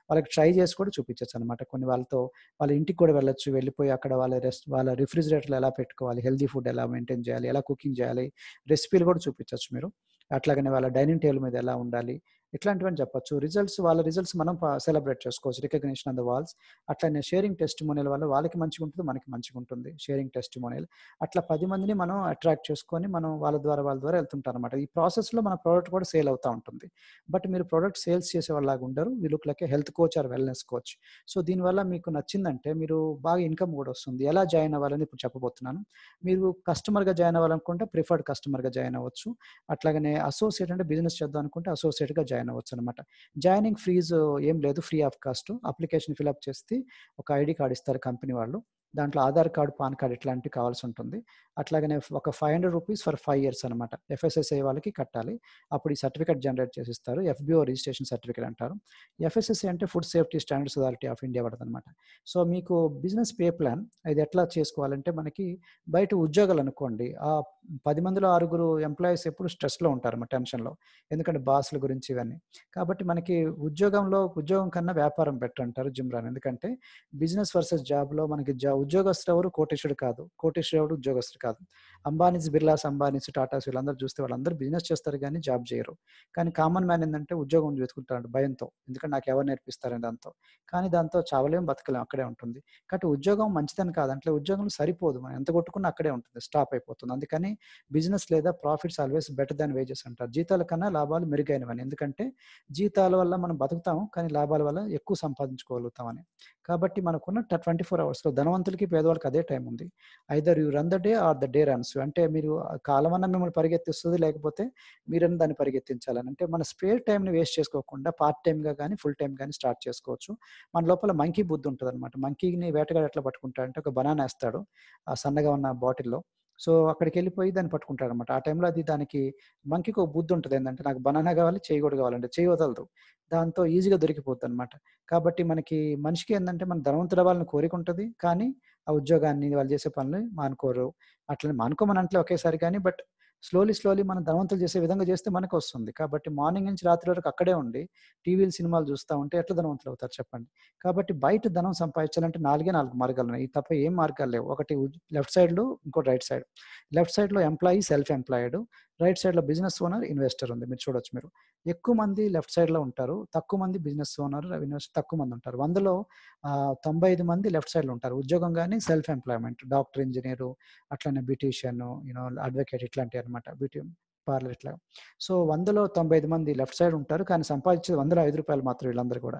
వాళ్ళకి ట్రై చేసి కూడా చూపించొచ్చనమాట. కొన్ని వాళ్ళ ఇంటికి కూడా వెళ్ళొచ్చు. వెళ్ళిపోయి అక్కడ వాళ్ళ రిఫ్రిజిరేటర్‌లో ఎలా పెట్టుకోవాలి, హెల్తీ ఫుడ్ ఎలా మెయింటైన్ చేయాలి, ఎలా కుకింగ్ చేయాలి, రెసిపీలు కూడా చూపించొచ్చు మీరు. అట్లాగనే వాళ్ళ డైనింగ్ టేబుల్ మీద ఎలా ఉండాలి, ఇట్లాంటివన్నీ చెప్పొచ్చు. వాళ్ళ రిజల్ట్స్ మనం సెలబ్రేట్ చేసుకోవచ్చు. Recognition on the walls. అట్లనే షేరింగ్ టెస్టిమోనియల్ వల్ల వాళ్ళకి మంచిగుంటది, మనకి మంచిగుంటుంది. Sharing testimonial. అట్లా 10 మందిని మనం అట్రాక్ట్ చేసుకొని మనం వాళ్ళ ద్వారా వెళ్తుంటారనమాట. ఈ ప్రాసెస్‌లో మన ప్రొడక్ట్ కూడా సేల్ అవుతా ఉంటుంది. బట్ మీరు ప్రొడక్ట్ సేల్స్ చేసేవాళ్ళలాగా ఉండరు. You look like a health coach or wellness coach. So దీనివల్ల మీకు నచ్చిందంటే మీరు బాగా ఇన్‌కమ్ కూడా వస్తుంది. ఎలా జాయిన్ అవ్వాలని ఇప్పుడు చెప్పబోతున్నాను. మీరు కస్టమర్‌గా జాయిన్ అవ్వాలనుకుంటే ప్రిఫర్డ్ కస్టమర్‌గా జాయిన్ అవ్వచ్చు. అట్లాగనే అసోసియేట్ అంటే బిజినెస్ చేద్దాం అనుకుంటే అసోసియేట్‌గా జాయిన్ అవ్వచ్చనమాట. జాయినింగ్ ఫీజు ఏం లేదు. Free of cost. Application fill up చేస్తే ఒక ఐడీ కార్డ్ ఇస్తారు కంపెనీ వాళ్ళు. దాంట్లో ఆధార్ కార్డ్, పాన్ కార్డ్ ఇట్లాంటివి కావాల్సుంటుంది. అట్లాగనే ఒక రూ. 500 ఫర్ 5 ఇయర్స్ అనమాట. ఎఫ్ఎస్ఎస్ఐ వాళ్ళకి కట్టాలి. అప్పుడు ఈ సర్టిఫికేట్ జనరేట్ చేసిస్తారు. ఎఫ్‌బీఓ రిజిస్ట్రేషన్ సర్టిఫికేట్ అంటారు. ఎఫ్ఎస్ఎస్ఐ అంటే food safety standards authority of India వాడదనమాట. సో మీకు బిజినెస్ పే ప్లాన్ ఇది ఎట్లా చేసుకోవాలంటే మనకి బయట ఉద్యోగాలనుకోండి 10 మందిలో 6 ఎంప్లాయీస్ ఎప్పుడు స్ట్రెస్‌లో ఉంటారన్నమాట టెన్షన్‌లో. ఎందుకంటే బాస్‌ల గురించి ఇవన్నీ. కాబట్టి మనకి ఉద్యోగం కన్నా వ్యాపారం బెటర్ అంటారు జిమ్ రాన్. ఎందుకంటే బిజినెస్ వర్సెస్ జాబ్‌లో మనకి ఉద్యోగస్తుడు ఎవరు కోటీశ్వరుడు కాదు. కోటీశ్వరుడు ఎవడు ఉద్యోగస్తుడు కాదు. అంబానీస్, బిర్లాస్, అంబానీస్, టాటాస్ వీళ్ళందరూ చూస్తే వాళ్ళందరూ బిజినెస్ చేస్తారు గానీ జాబ్ చేయరు. కానీ కామన్ మ్యాన్ ఏందంటే ఉద్యోగం వెతుకుతాడు భయంతో. ఎందుకంటే నాకెవరు నేర్పిస్తారని దాంతో. కానీ దాంతో చావలేం, బతకలేం అక్కడే ఉంటుంది. కాబట్టి ఉద్యోగం మంచిదని కాదు. అంటే ఉద్యోగంలో సరిపోదు. మనం ఎంత కొట్టుకున్నా అక్కడే ఉంటుంది. స్టాప్ అయిపోతుంది. అందుకని బిజినెస్ లేదా ప్రాఫిట్స్ ఆల్వేస్ బెటర్ దాన్ వేజెస్ అంటారు. జీతాల కన్నా లాభాలు మెరుగైనవని. ఎందుకంటే జీతాల వల్ల మనం బతుకుతాము. కానీ లాభాల వల్ల ఎక్కువ సంపాదించుకోగలుగుతామని. కాబట్టి మనకున్న 24 అవర్స్‌లో ధనవంతులకి, పేదవాళ్ళకి అదే టైం ఉంది. Either you run the day or the day runs you. అంటే మీరు కాలమన్నా మిమ్మల్ని పరిగెత్తిస్తది. లేకపోతే మీరన్నా దాన్ని పరిగెత్తించాలని. అంటే మన స్పేర్ టైమ్‌ని వేస్ట్ చేసుకోకుండా పార్ట్ టైమ్‌గా గాని, ఫుల్ టైమ్ గాని స్టార్ట్ చేసుకోవచ్చు. మన లోపల మంకీ బుద్ధి ఉంటదనమాట. మంకీని వేటగాడు ఎట్లా పట్టుకుంటాడంటే ఒక బనానా ఏస్తాడు. ఆ సన్నగా ఉన్న బాటిల్‌లో. సో, అక్కడికెళ్ళిపోయి దాన్ని పట్టుకుంటాడనమాట. ఆ టైంలో అది దానికి మంకీకి ఒక బుద్ధి ఉంటది. ఏందంటే నాకు బనానా కావాలి, చెయ్యి కూడా కావాలంటే చెయ్యి వదలదు. దాంతో ఈజీగా దొరికిపోద్దనమాట. కాబట్టి మనకి మనిషికి ఏందంటే మనం ధనవంతుడవ్వాలని కోరికుంటది. కానీ ఆ ఉద్యోగాన్ని, వాళ్ళు చేసే పనులు మానుకోరు. అట్లని మానుకోమనట్లే ఒకేసారి కానీ స్లోలీ మనం ధనవంతులు చేసే విధంగా చేస్తే మనకొస్తుంది. కాబట్టి మార్నింగ్ నుంచి రాత్రి వరకు అక్కడే ఉండి టీవీలు, సినిమాలు చూస్తా ఉంటే ఎట్లా ధనవంతులవుతారు చెప్పండి. కాబట్టి బయట ధనం సంపాదించాలంటే 4 మార్గాలున్నాయి. ఇది తప్ప ఏం మార్గాలు లేవు. ఒకటి లెఫ్ట్ సైడ్‌లో, ఇంకోటి రైట్ సైడ్. లెఫ్ట్ సైడ్‌లో ఎంప్లాయీ, సెల్ఫ్ ఎంప్లాయిడ్. రైట్ సైడ్‌లో బిజినెస్ ఓనర్, ఇన్వెస్టర్ ఉంది. మీరు చూడొచ్చు మీరు. ఎక్కువ మంది లెఫ్ట్ సైడ్‌లో ఉంటారు. తక్కువ మంది బిజినెస్ ఓనర్, ఇన్వెస్టర్ తక్కువ మంది ఉంటారు. 100లో 95 మంది లెఫ్ట్ సైడ్‌లో ఉంటారు. ఉద్యోగం గాని, సెల్ఫ్ ఎంప్లాయ్‌మెంట్. డాక్టర్, ఇంజినీరు, అట్లనే బ్యూటీషియన్, అడ్వకేట్ ఇట్లాంటియన్నమాట. బ్యూటీ పార్లర్ ఇట్లా. సో, 100లో 95 మంది లెఫ్ట్ సైడ్ ఉంటారు. కానీ సంపాదించేది 100లో రూ. 5 మాత్రం వీళ్ళందరూ కూడా.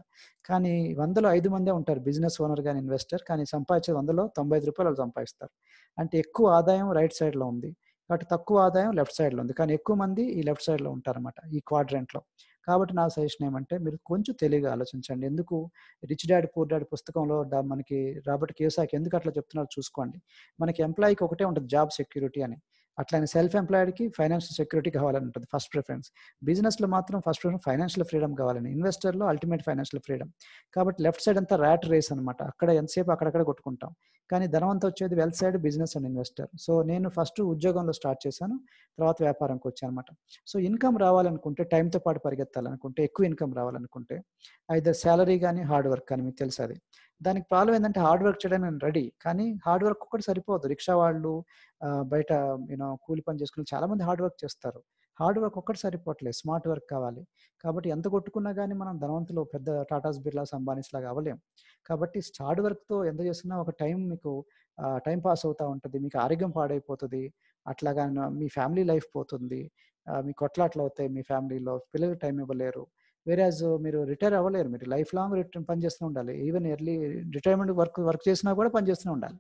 కానీ 100లో 5 మందే ఉంటారు. బిజినెస్ ఓనర్ గాని, ఇన్వెస్టర్. కానీ సంపాదించేది 100లో రూ. 95 వాళ్ళు సంపాదిస్తారు. అంటే ఎక్కువ ఆదాయం రైట్ సైడ్‌లో ఉంది. కాబట్టి తక్కువ ఆదాయం లెఫ్ట్ సైడ్‌లో ఉంది. కానీ ఎక్కువ మంది ఈ లెఫ్ట్ సైడ్‌లో ఉంటారన్నమాట. ఈ క్వాడ్రంట్‌లో. కాబట్టి నా సజెషన్ ఏమంటే మీరు కొంచెం తెలివిగా ఆలోచించండి. ఎందుకు 'రిచ్ డాడ్ పూర్ డాడ్' పుస్తకంలో మనకి రాబర్ట్ కియోసాకి ఎందుకు అట్లా చెప్తున్నారో చూసుకోండి. మనకి ఎంప్లాయీకి ఒకటే ఉంటది జాబ్ సెక్యూరిటీ అని. అట్లనే సెల్ఫ్ ఎంప్లాయిడ్‌కి ఫైనాన్షియల్ సెక్యూరిటీ కావాలని ఉంటది ఫస్ట్ ప్రిఫరెన్స్. బిజినెస్‌లో మాత్రం ఫస్ట్ ప్రిఫరెన్స్ ఫైనాన్షియల్ ఫ్రీడమ్ కావాలని. ఇన్వెస్టర్‌లో అల్టిమేట్ ఫైనాన్షియల్ ఫ్రీడమ్. కాబట్టి లెఫ్ట్ సైడ్ అంతా ర్యాట్ రేస్ అనమాట. అక్కడ ఎంతసేపు అక్కడక్కడ కొట్టుకుంటాం. కానీ ధనవంతొచ్చేది wealth side business and investor. So, నేను ఫస్ట్ ఉద్యోగంలో స్టార్ట్ చేశాను. తర్వాత వ్యాపారంకొచ్చాననమాట. సో, ఇన్‌కమ్ రావాలనుకుంటే టైమ్‌తో పాటు పరిగెత్తాలనుకుంటే, ఎక్కువ ఇన్‌కమ్ రావాలనుకుంటే ఐదర్ సాలరీ గాని, హార్డ్ వర్క్ కానీ మీకు తెలుసది. దానికి ప్రాబ్లమ్ ఏందంటే హార్డ్ వర్క్ చేయడానికి నేను రెడీ. కానీ హార్డ్ వర్క్ ఒక్కటి సరిపోదు. రిక్షా వాళ్ళు బయట కూలి పని చేసుకుని చాలా మంది హార్డ్ వర్క్ చేస్తారు. హార్డ్ వర్క్ ఒక్కటి సరిపోవట్లేదు. స్మార్ట్ వర్క్ కావాలి. కాబట్టి ఎంత కొట్టుకున్నా గాని మనం ధనవంతులు పెద్ద టాటాస్, బిర్లాస్, అంబానీస్ లాగా అవ్వలేం. కాబట్టి హార్డ్ వర్క్‌తో ఎంత చేస్తున్నా ఒక టైం మీకు టైమ్ పాస్ అవుతా ఉంటది. మీకు ఆరోగ్యం పాడైపోతది. అట్లాగా మీ ఫ్యామిలీ లైఫ్ పోతుంది. మీకు కొట్లాటలవుతాయి మీ ఫ్యామిలీలో. పిల్లలకి టైం ఇవ్వలేరు. వేరాజ్ మీరు రిటైర్ అవ్వలేరు. మీరు లైఫ్ లాంగ్ పని చేస్తూనే ఉండాలి. ఈవెన్ ఎర్లీ రిటైర్మెంట్ వర్క్ చేసినా కూడా పని చేస్తూనే ఉండాలి.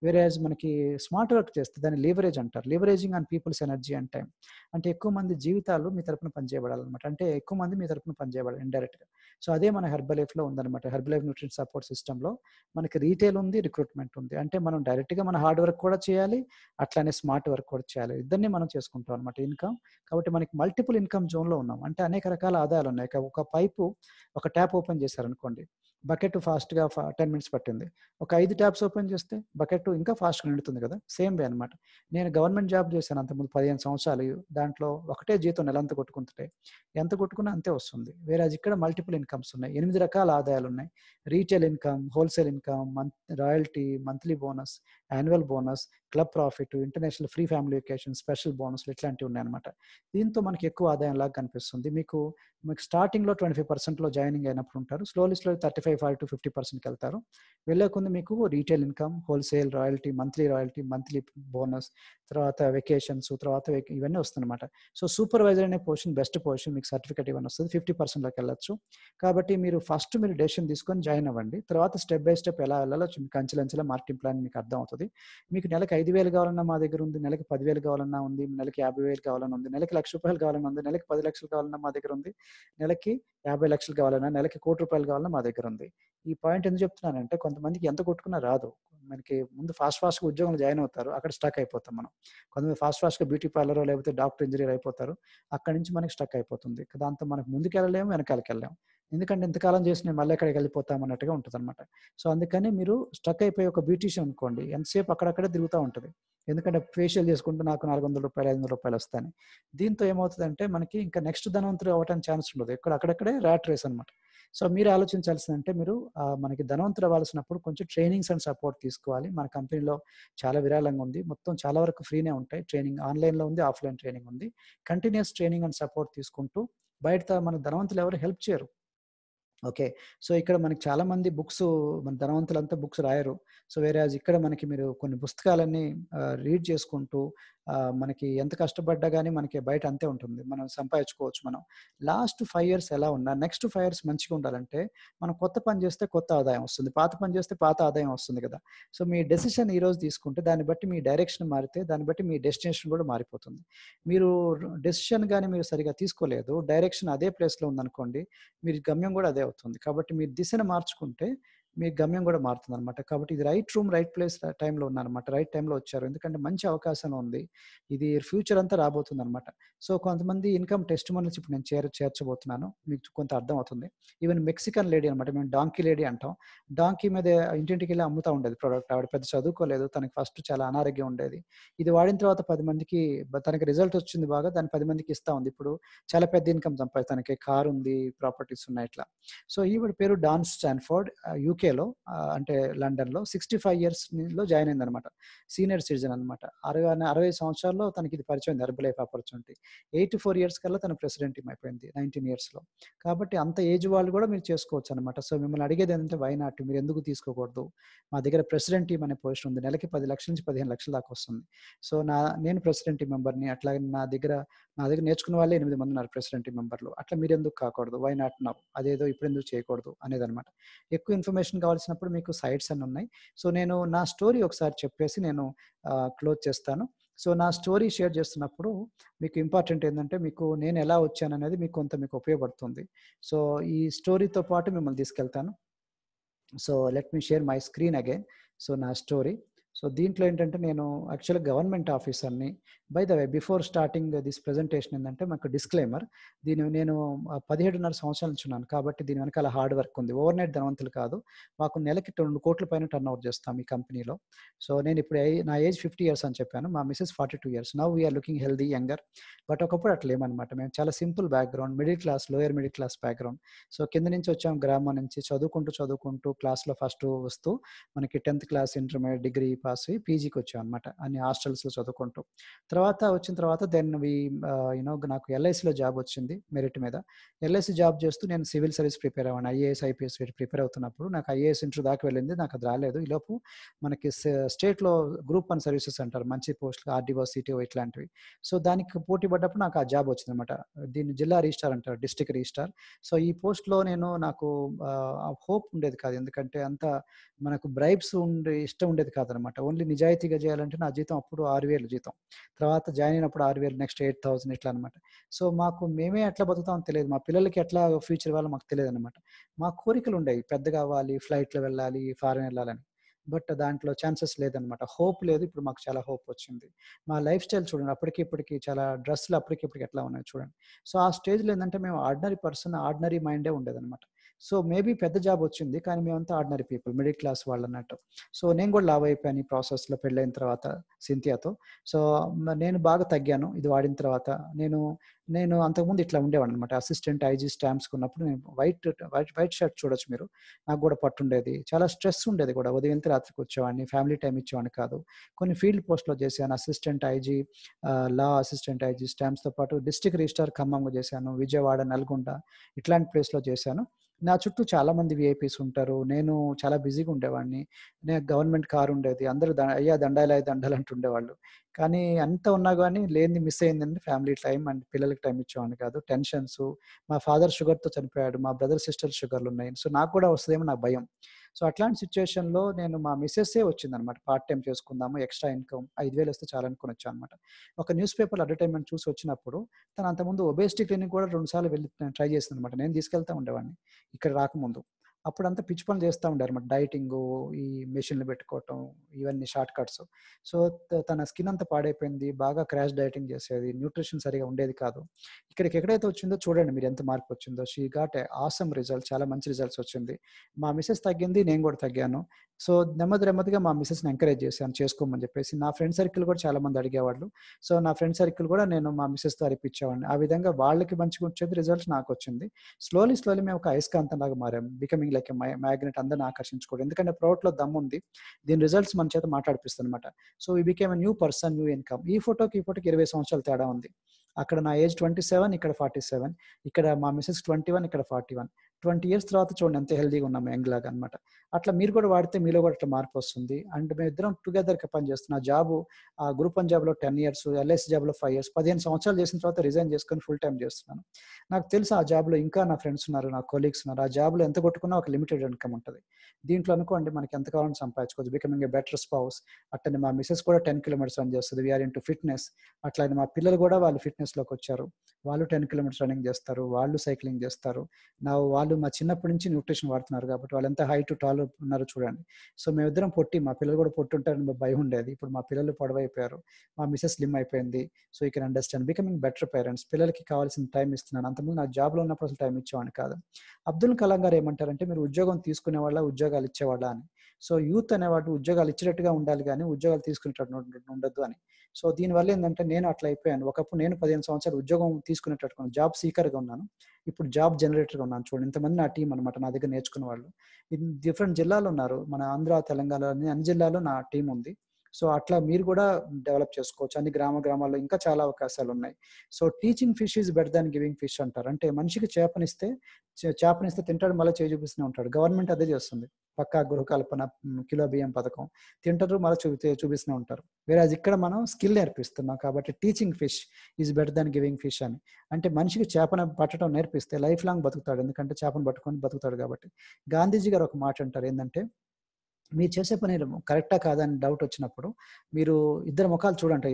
వేరేయాజ్ మనకి స్మార్ట్ వర్క్ చేస్తే దాన్ని లీవరేజ్ అంటారు. Leveraging on people's energy and time. అంటే ఎక్కువ మంది జీవితాలు మీ తరపున పనిచేయబడాలనమాట. అంటే ఎక్కువ మంది మీ తరపున పనిచేయబడాలి ఇండైరెక్ట్‌గా. సో, అదే మన హెర్బలైఫ్‌లో ఉందనమాట. హెర్బలైఫ్ న్యూట్రిషన్ సపోర్ట్ సిస్టమ్‌లో మనకి రీటైల్ ఉంది, రిక్రూట్‌మెంట్ ఉంది. అంటే మనం డైరెక్ట్‌గా మన హార్డ్ వర్క్ కూడా చేయాలి. అట్లానే స్మార్ట్ వర్క్ కూడా చేయాలి. ఇద్దరిని మనం చేసుకుంటాం అనమాట ఇన్‌కమ్. కాబట్టి మనకి మల్టిపుల్ ఇన్‌కమ్ జోన్‌లో ఉన్నాం. అంటే అనేక రకాల ఆదాయాలున్నాయి. ఒక పైపు ఒక ట్యాప్ ఓపెన్ చేశారనుకోండి. బకెట్ ఫాస్ట్‌గా 10 మినిట్స్ పట్టింది. ఒక 5 ట్యాప్స్ ఓపెన్ చేస్తే బకెట్ ఇంకా ఫాస్ట్‌గా నిండుతుంది కదా! సేమ్ వే అనమాట. నేను గవర్నమెంట్ జాబ్ చేశాను అంతకుముందు 15 సంవత్సరాలు. దాంట్లో ఒకటే జీతం నెలంతా కొట్టుకుంటుంటే ఎంత కొట్టుకున్నా అంతే వస్తుంది. వేరేజ్ ఇక్కడ మల్టిపుల్ ఇన్‌కమ్స్ ఉన్నాయి. 8 రకాల ఆదాయాలున్నాయి. Retail income, wholesale income, royalty, monthly bonus, annual bonus, club profit, international free family vacation, special బోనస్‌లు ఇట్లాంటివి ఉన్నాయన్నమాట. దీంతో మనకి ఎక్కువ ఆదాయంలాగా కనిపిస్తుంది. మీకు స్టార్టింగ్‌లో 25%లో జాయినింగ్ అయినప్పుడు ఉంటారు. Slowly 35, 40 to 50%కెళ్తారు. వెళ్ళే కొద్దీ మీకు retail income, wholesale, royalty, monthly bonus, తర్వాత వెకేషన్స్, తర్వాత ఇవన్నీ వస్తాయన్నమాట. సో, సూపర్వైజర్ అనే పొజిషన్ బెస్ట్ పొజిషన్. మీకు సర్టిఫికేట్ ఇవన్నీ వస్తది. 50%లోకెళ్ళొచ్చు. కాబట్టి మీరు డెసిషన్ తీసుకొని జాయిన్ అవ్వండి. తర్వాత స్టెప్ బై స్టెప్ ఎలా వెళ్ళాలో మీకు అంచెలంచెలుగా మార్కెటింగ్ ప్లాన్ మీకు అర్థమవుతది. మీకు నెలకి 5,000 కావాలన్నా మా దగ్గర ఉంది. నెలకి 10,000 కావాలన్నా ఉంది. నెలకి 50,000 కావాలన్నా ఉంది. నెలకి రూ. 1,00,000 కావాలన్నా ఉంది. నెలకి 10,00,000 కావాలన్నా మా దగ్గర ఉంది. నెలకి 50,00,000 కావాలన్నా, నెలకి రూ. 1,00,00,000 కావాలన్నా మా దగ్గరుంది. ఈ పాయింట్ ఎందుకు చెప్తున్నానంటే కొంతమందికి ఎంత కొట్టుకున్నా రాదు. మనకి ముందు ఫాస్ట్‌గా ఉద్యోగంలో జాయిన్ అవుతారు. అక్కడ స్టక్ అయిపోతాం మనం. కొంతమంది ఫాస్ట్‌గా బ్యూటీ పార్లరో లేకపోతే డాక్టర్, ఇంజినీర్ అయిపోతారు. అక్కడి నుంచి మనకి స్టక్ అయిపోతుంది. దాంతో మనకు ముందుకెళ్ళలేము, వెనకాలకెళ్ళలేము. ఎందుకంటే ఇంతకాలం చేసి నేను మళ్ళీ ఎక్కడికెళ్ళిపోతాం అన్నట్టుగా ఉంటదనమాట. సో, అందుకని మీరు స్టక్ అయిపోయి ఒక బ్యూటీషియన్ అనుకోండి. ఎంతసేపు అక్కడక్కడే తిరుగుతా ఉంటది. ఎందుకంటే ఫేషియల్ చేసుకుంటే నాకు రూ. 400, రూ. 500 వస్తాయని. దీంతో ఏమవుతదంటే మనకి ఇంకా నెక్స్ట్ ధనవంతుడు అవ్వటానికి ఛాన్స్ ఉండదు. అక్కడక్కడే ర్యాట్ రేస్ అనమాట. సో మీరు ఆలోచించాల్సిందంటే మీరు మనకి ధనవంతుడు అవ్వాల్సినప్పుడు కొంచెం ట్రైనింగ్స్ అండ్ సపోర్ట్ తీసుకోవాలి. మన కంపెనీలో చాలా విరాళంగా ఉంది. మొత్తం చాలా వరకు ఫ్రీనే ఉంటాయి. ట్రైనింగ్ ఆన్‌లైన్‌లో ఉంది, ఆఫ్‌లైన్ ట్రైనింగ్ ఉంది. కంటిన్యూయస్ ట్రైనింగ్ అండ్ సపోర్ట్ తీసుకుంటూ బయట మన ధనవంతులు ఎవరు హెల్ప్ చేయరు. ఓకే. సో, ఇక్కడ మనకి చాలామంది మన ధనవంతులంతా బుక్స్ రాయరు. సో, వేరేయాజ్ ఇక్కడ మనకి మీరు కొన్ని పుస్తకాలన్నీ రీడ్ చేసుకుంటూ మనకి ఎంత కష్టపడ్డా గాని మనకి బయట అంతే ఉంటుంది. మనం సంపాదించుకోవచ్చు మనం. లాస్ట్ 5 ఇయర్స్ ఎలా ఉన్నా నెక్స్ట్ 5 ఇయర్స్ మంచిగా ఉండాలంటే మనం కొత్త పని చేస్తే కొత్త ఆదాయం వస్తుంది. పాత పని చేస్తే పాత ఆదాయం వస్తుంది కదా! సో, మీ డెసిషన్ ఈరోజు తీసుకుంటే దాన్ని బట్టి మీ డైరెక్షన్ మారితే దాన్ని బట్టి మీ డెస్టినేషన్ కూడా మారిపోతుంది. మీరు డెసిషన్ గాని మీరు సరిగ్గా తీసుకోలేదు. డైరెక్షన్ అదే ప్లేస్‌లో ఉందనుకోండి మీ గమ్యం గూడా అదే అవుతుంది. కాబట్టి మీరు దిశను మార్చుకుంటే, మీ గమ్యం గూడా మారుతుందనమాట. కాబట్టి ఇది రైట్ రూమ్, రైట్ ప్లేస్, టైమ్‌లో ఉన్నారనమాట. రైట్ టైమ్‌లో వచ్చారు. ఎందుకంటే మంచి అవకాశం ఉంది. ఇది ఫ్యూచర్ అంతా రాబోతుందనమాట. సో, కొంతమంది ఇన్‌కమ్ టెస్టిమోనియల్స్ ఇప్పుడు నేను చేర్చబోతున్నాను. మీకు కొంత అర్థమవుతుంది. ఈవెన్ మెక్సికన్ లేడీ అనమాట. మేము డాంకీ లేడీ అంటాం. డాంకీ మీద ఇంటింటికెళ్ళి అమ్ముతా ఉండేది ప్రొడక్ట్. ఆవిడ పెద్ద చదువుకోలేదు. తనకి ఫస్ట్ చాలా అనారోగ్యం ఉండేది. ఇది వాడిన తర్వాత 10 మందికి తనకి రిజల్ట్ వచ్చింది బాగా. దాన్ని 10 మందికి ఇస్తా ఉంది. ఇప్పుడు చాలా పెద్ద ఇన్‌కమ్ తనకి కారుంది, ప్రాపర్టీస్ ఉన్నాయి ఇట్లా. సో, ఈవిడ పేరు డాన్ స్టాన్‌ఫోర్డ్ యూకేలో అంటే లండన్‌లో 65 ఇయర్స్‌లో జాయిన్ అయిందనమాట. సీనియర్ సిటిజన్ అనమాట. 60 సంవత్సరాల్లో తనకి ఇది పరిచయం అయింది హెర్బ్ లైఫ్ ఆపర్చునిటీ. 84 ఇయర్స్ కల్లా తను ప్రెసిడెంట్ టీమ్ అయిపోయింది 19 ఇయర్స్‌లో. కాబట్టి అంత ఏజ్ వాళ్ళు కూడా మీరు చేసుకోవచ్చనమాట. సో, మిమ్మల్ని అడిగేదేంటంటే వై నాట్ మీరెందుకు తీసుకోకూడదు? మా దగ్గర ప్రెసిడెంట్ టీమ్ అనే పొజిషన్ ఉంది. నెలకి 10,00,000 నుంచి 15,00,000 దాకా వస్తుంది. సో, నేను ప్రెసిడెంట్ టీమ్ మెంబర్‌ని. అట్లాగే నా దగ్గర నేర్చుకున్న వాళ్ళే 8 మంది ఉన్నారు ప్రెసిడెంట్ టీమ్ మెంబర్‌లు. అట్లా మీరెందుకు కాకూడదు? Why not now? అదేదో ఇప్పుడెందుకు చేయకూడదు? అనేదనమాట. ఎక్కువ ఇన్ఫర్మేషన్ కావాల్సినప్పుడు మీకు సైట్స్ అన్ని ఉన్నాయి. సో, నేను నా స్టోరీ ఒకసారి చెప్పేసి నేను క్లోజ్ చేస్తాను. సో, నా స్టోరీ షేర్ చేస్తున్నప్పుడు మీకు ఇంపార్టెంట్ ఏందంటే మీకు నేను ఎలా వచ్చాననేది మీకు ఉపయోగపడుతుంది. సో, ఈ స్టోరీతో పాటు మిమ్మల్ని తీసుకెళ్తాను. So, let me share my screen again. So, నా స్టోరీ. సో, దీంట్లో ఏంటంటే నేను యాక్చువల్‌గా గవర్నమెంట్ ఆఫీసర్‌ని. By the way before starting this presentation ఏందంటే మాకు డిస్క్లైమర్. నేను 17.5 సంవత్సరాల నుంచి ఉన్నాను. కాబట్టి దీని వెనకాల హార్డ్ వర్క్ ఉంది. ఓవర్‌నైట్ ధనవంతులు కాదు. మాకు నెలకి 2,00,00,000 పైన టర్నోవర్ చేస్తాం ఈ కంపెనీలో. సో, నేనిప్పుడు నా ఏజ్ 50 ఇయర్స్ అని చెప్పాను. మా Mrs 42 years. Now we are looking healthy, younger. But ఒకప్పుడు అట్లా లేమనమాట. మేము చాలా simple background, lower middle class background. So, కింద నుంచి వచ్చాం గ్రామం నుంచి చదువుకుంటూ క్లాస్‌లో ఫస్ట్ వస్తూ మనకి 10థ్ క్లాస్, ఇంటర్మీడియేట్, డిగ్రీ పాస్ అయ్యి పీజీకొచ్చామనమాట. అన్ని హాస్టల్స్‌లో చదువుకుంటూ. వచ్చిన తర్వాత దెన్ నాకు ఎల్ఐసీలో జాబ్ వచ్చింది మెరిట్ మీద. ఎల్ఐసీ జాబ్ చేస్తూ నేను సివిల్ సర్వీస్ ప్రిపేర్ అవ్వాను. ఐఏఎస్, ఐపీఎస్ వీటికి ప్రిపేర్ అవుతున్నప్పుడు నాకు ఐఏఎస్ ఇంటర్వ్యూ దాకా వెళ్ళింది. నాకు అది రాలేదు. ఈలోపు మనకి స్టేట్‌లో గ్రూప్ 1 సర్వీసెస్ అంటారు. మంచి పోస్టులు ఆర్‌డీఓ, సిటీఓ ఇట్లాంటివి. సో, దానికి పోటీ పడ్డప్పుడు నాకు ఆ జాబ్ వచ్చిందనమాట. దీన్ని జిల్లా రిజిస్ట్రార్ అంటారు. District registrar. సో, ఈ పోస్ట్‌లో నాకు హోప్ ఉండేది కాదు. ఎందుకంటే మనకు బ్రైబ్స్ ఇష్టం ఉండేది కాదనమాట. ఓన్లీ నిజాయితీగా చేయాలంటే నా జీతం అప్పుడు 6,000 జీతం. తర్వాత జాయిన్ అయినప్పుడు 6,000 నెక్స్ట్ 8,000 ఇట్లా అనమాట. సో, మేమే ఎట్లా బతుకుతామో తెలియదు. మా పిల్లలకి ఎట్లా ఫ్యూచర్ ఇవ్వాలో మాకు తెలియదనమాట. మా కోరికలుండేవి. పెద్దగా అవ్వాలి, ఫ్లైట్‌లో వెళ్ళాలి, ఫారెన్ ఎళ్ళాలని. బట్ దాంట్లో ఛాన్సెస్ లేదనమాట. హోప్ లేదు. ఇప్పుడు మాకు చాలా హోప్ వచ్చింది. మా లైఫ్ స్టైల్ చూడండి అప్పటికి ఇప్పటికి చాలా డ్రెస్సులు అప్పటికి ఇప్పటికి ఎట్లా ఉన్నాయో చూడండి. సో, ఆ స్టేజ్‌లో ఏందంటే మేము ఆర్డినరీ మైండే ఉండేదనమాట. సో, మేబీ పెద్ద జాబ్ వచ్చింది. కానీ మేమంతా ఆర్డినరీ పీపుల్. మిడిల్ క్లాస్ వాళ్ళన్నట్టు. సో, నేను కూడా లావు అయిపోయాను ఈ ప్రాసెస్‌లో పెళ్ళైన తర్వాత సింథియాతో. సో, నేను బాగా తగ్గాను ఇది వాడిన తర్వాత. నేను నేను అంతకుముందు ఇట్లా ఉండేవాడినన్నమాట. అసిస్టెంట్ ఐజీ స్టాంప్స్‌కి ఉన్నప్పుడు నేను వైట్ షర్ట్ చూడొచ్చు మీరు. నాకు కూడా పట్టుండేది. చాలా స్ట్రెస్ ఉండేది కూడా. ఉదయం వెళ్తే రాత్రికి వచ్చేవాడిని. ఫ్యామిలీ టైమ్ ఇచ్చేవాడిని కాదు. కొన్ని ఫీల్డ్ పోస్ట్‌లో చేశాను. అసిస్టెంట్ ఐజీ, లా అసిస్టెంట్ ఐజీ స్టాంప్స్‌తో పాటు డిస్ట్రిక్ట్ రిజిస్ట్రార్ ఖమ్మంలో చేశాను. విజయవాడ, నల్గొండ ఇట్లాంటి ప్లేస్‌లో చేశాను. నా చుట్టూ చాలామంది వీఐపీస్ ఉంటారు. నేను చాలా బిజీగా ఉండేవాడిని. గవర్నమెంట్ కార్ ఉండేది. అందరూ అయ్యా దండాలయ్య దండాలు అంటుండేవాళ్ళు. కానీ అంత ఉన్నా గాని లేనిది మిస్ అయిందంటే ఫ్యామిలీ టైమ్ అండ్ పిల్లలకి టైమ్ ఇచ్చేవాడిని కాదు. టెన్షన్స్, మా ఫాదర్ షుగర్‌తో చనిపోయాడు. మా బ్రదర్, సిస్టర్ షుగర్‌లున్నాయి. సో, నాకు కూడా వస్తదేమో నాకు భయం. సో, అట్లాంటి సిట్యుయేషన్‌లో మా మిసెస్సే వచ్చిందనమాట. పార్ట్ టైమ్ చేసుకుందాము, ఎక్స్‌ట్రా ఇన్‌కమ్ 5,000 వస్తే చాలనుకోని వచ్చాననమాట. ఒక న్యూస్ పేపర్‌లో అడ్వర్టైజ్‌మెంట్ చూసి వచ్చినప్పుడు తను అంతకుముందు ఒబేసిటీ క్లినిక్ కూడా 2 సార్లు వెళ్లి ట్రై చేసిందనమాట. నేను తీసుకెళ్తా ఉండేవాడిని ఇక్కడ రాకముందు. అప్పుడంతా పిచ్చి పనులు చేస్తా ఉండారన్నమాట. డైటింగు, ఈ మెషిన్‌లు పెట్టుకోవటం, ఇవన్నీ షార్ట్ కట్స్. సో, తన స్కిన్ అంతా పాడైపోయింది. బాగా క్రాష్ డైటింగ్ చేసేది. న్యూట్రిషన్ సరిగ్గా ఉండేది కాదు. ఇక్కడికి ఎక్కడైతే వచ్చిందో చూడండి మీరు ఎంత మార్పొచ్చిందో. She got a awesome result. చాలా మంచి రిజల్ట్స్ వచ్చింది. మా మిసెస్ తగ్గింది. నేను కూడా తగ్గాను. సో, నెమ్మదిగా మా మిసెస్‌ని ఎంకరేజ్ చేశాను చేసుకోమని చెప్పేసి. నా ఫ్రెండ్ సర్కిల్ కూడా చాలా మంది అడిగేవాళ్ళు. సో, నా ఫ్రెండ్ సర్కిల్ కూడా నేను మా మిసెస్‌తో అరిపించేవాడిని. ఆ విధంగా వాళ్ళకి మంచిగా వచ్చేది. రిజల్ట్స్ నాకొచ్చింది. స్లోలీ మేము ఒక అయస్కాంతంలాగా మారాం. బికమింగ్ లైక్ ఎ మ్యాగ్నెట్, అందరిని ఆకర్షించుకోవడం. ఎందుకంటే ప్రొడక్ట్‌లో దమ్ముంది. దీని రిజల్ట్స్ మన చేత మాట్లాడిపిస్తుందన్నమాట. So, we became a new person, new income. ఈ ఫోటోకి 20 సంవత్సరాల తేడా ఉంది. అక్కడ నా ఏజ్ 27, ఇక్కడ 47. ఇక్కడ మా మిసెస్ 21, ఇక్కడ 41. 20 ఇయర్స్ తర్వాత చూడండి ఎంత హెల్తీగా ఉన్నాము, యంగ్ లాగా అనమాట. అట్లా మీరు కూడా వాడితే మీలో కూడా అట్లా మార్పొస్తుంది. అండ్ మేమిద్దరం టుగెదర్‌గా పనిచేస్తున్నాం. నా జాబు గ్రూప్ వన్ జాబ్‌లో 10 ఇయర్స్, ఎల్ఐసి జాబ్‌లో 5 ఇయర్స్, 15 సంవత్సరాలు చేసిన తర్వాత రిజైన్ చేసుకొని ఫుల్ టైమ్ చేస్తున్నాను. నాకు తెలుసు ఆ జాబ్‌లో ఇంకా నా ఫ్రెండ్స్ ఉన్నారు, నా కొలీగ్స్ ఉన్నారు. ఆ జాబ్‌లో ఎంత కొట్టుకున్నా ఒక లిమిటెడ్ ఇన్‌కమ్ ఉంటది. దీంట్లో అనుకోండి మనకి ఎంత కావాలన్నా సంపాదించుకోవచ్చు. Becoming a better spouse. అట్లనే మా మిసెస్ కూడా 10 కిలోమీటర్స్ రన్ చేస్తది. We are into fitness. అట్లానే మా పిల్లలు కూడా వాళ్ళు ఫిట్‌నెస్‌లోకొచ్చారు. వాళ్ళు 10 కిలోమీటర్స్ రన్నింగ్ చేస్తారు. వాళ్ళు సైక్లింగ్ చేస్తారు. వాళ్ళు మా చిన్నప్పటి నుంచి న్యూట్రిషన్ వాడుతున్నారు కాబట్టి వాళ్ళు ఎంత హైట్, టాల్ ఉన్నారో చూడండి. సో, మేమిద్దరం పొట్టి, మా పిల్లలు కూడా పొట్టుంటారని భయం ఉండేది. ఇప్పుడు మా పిల్లలు పొడవైపోయారు. మా మిసెస్ స్లిమ్ అయిపోయింది. So, you can understand. Becoming better parents. పిల్లలకి కావాల్సిన టైం ఇస్తున్నాను. అంతకుముందు నాకు జాబ్‌లో ఉన్నప్పుడు అసలు టైం ఇచ్చేవాడిని కాదు. అబ్దుల్ కలాం గారు ఏమంటారంటే, మీరు ఉద్యోగం తీసుకునేవాళ్ళా, ఉద్యోగాలు ఇచ్చేవాళ్ళా అని. సో, యూత్ అనేవాడు ఉద్యోగాలు ఇచ్చేటట్టుగా ఉండాలి గానీ, ఉద్యోగాలు తీసుకునేటట్టు ఉండొద్దు అని. సో, దీనివల్ల ఏందంటే నేను అట్లా అయిపోయాను. ఒకప్పుడు నేను 15 సంవత్సరాలు ఉద్యోగం తీసుకునేటట్టుకున్నాను. జాబ్ సీకర్‌గా ఉన్నాను. ఇప్పుడు జాబ్ జనరేటర్‌గా ఉన్నాను చూడండి. ఇంతమంది నా టీమ్ అనమాట నా దగ్గర నేర్చుకున్న వాళ్ళు. డిఫరెంట్ జిల్లాలో ఉన్నారు. మన ఆంధ్ర, తెలంగాణ అన్ని జిల్లాల్లో నా టీమ్ ఉంది. సో, అట్లా మీరు కూడా డెవలప్ చేసుకోవచ్చు. అన్ని గ్రామాల్లో ఇంకా చాలా అవకాశాలున్నాయి. So, teaching fish is better than giving fish అంటారు. అంటే మనిషికి చేపనిస్తే చేపనిస్తే తింటాడు, మళ్ళీ చేయి చూపిస్తూనే ఉంటాడు. గవర్నమెంట్ అదే చేస్తుంది. పక్కా గృహకల్పన, కిలో బియ్యం పథకం. తింటారు, మళ్ళీ చూపిస్తూనే ఉంటారు. వేరేజ్ ఇక్కడ మనం స్కిల్ నేర్పిస్తున్నాం కాబట్టి teaching fish is better than giving fish అని. అంటే మనిషికి చేపను పట్టడం నేర్పిస్తే లైఫ్ లాంగ్ బతుకుతాడు. ఎందుకంటే చేపను పట్టుకొని బతుకుతాడు కాబట్టి. గాంధీజీ గారు ఒక మాట అంటారు ఏందంటే, మీరు చేసే పని కరెక్టా కాదా అని డౌట్ వచ్చినప్పుడు మీరు ఇద్దరు ముఖాలు చూడండి.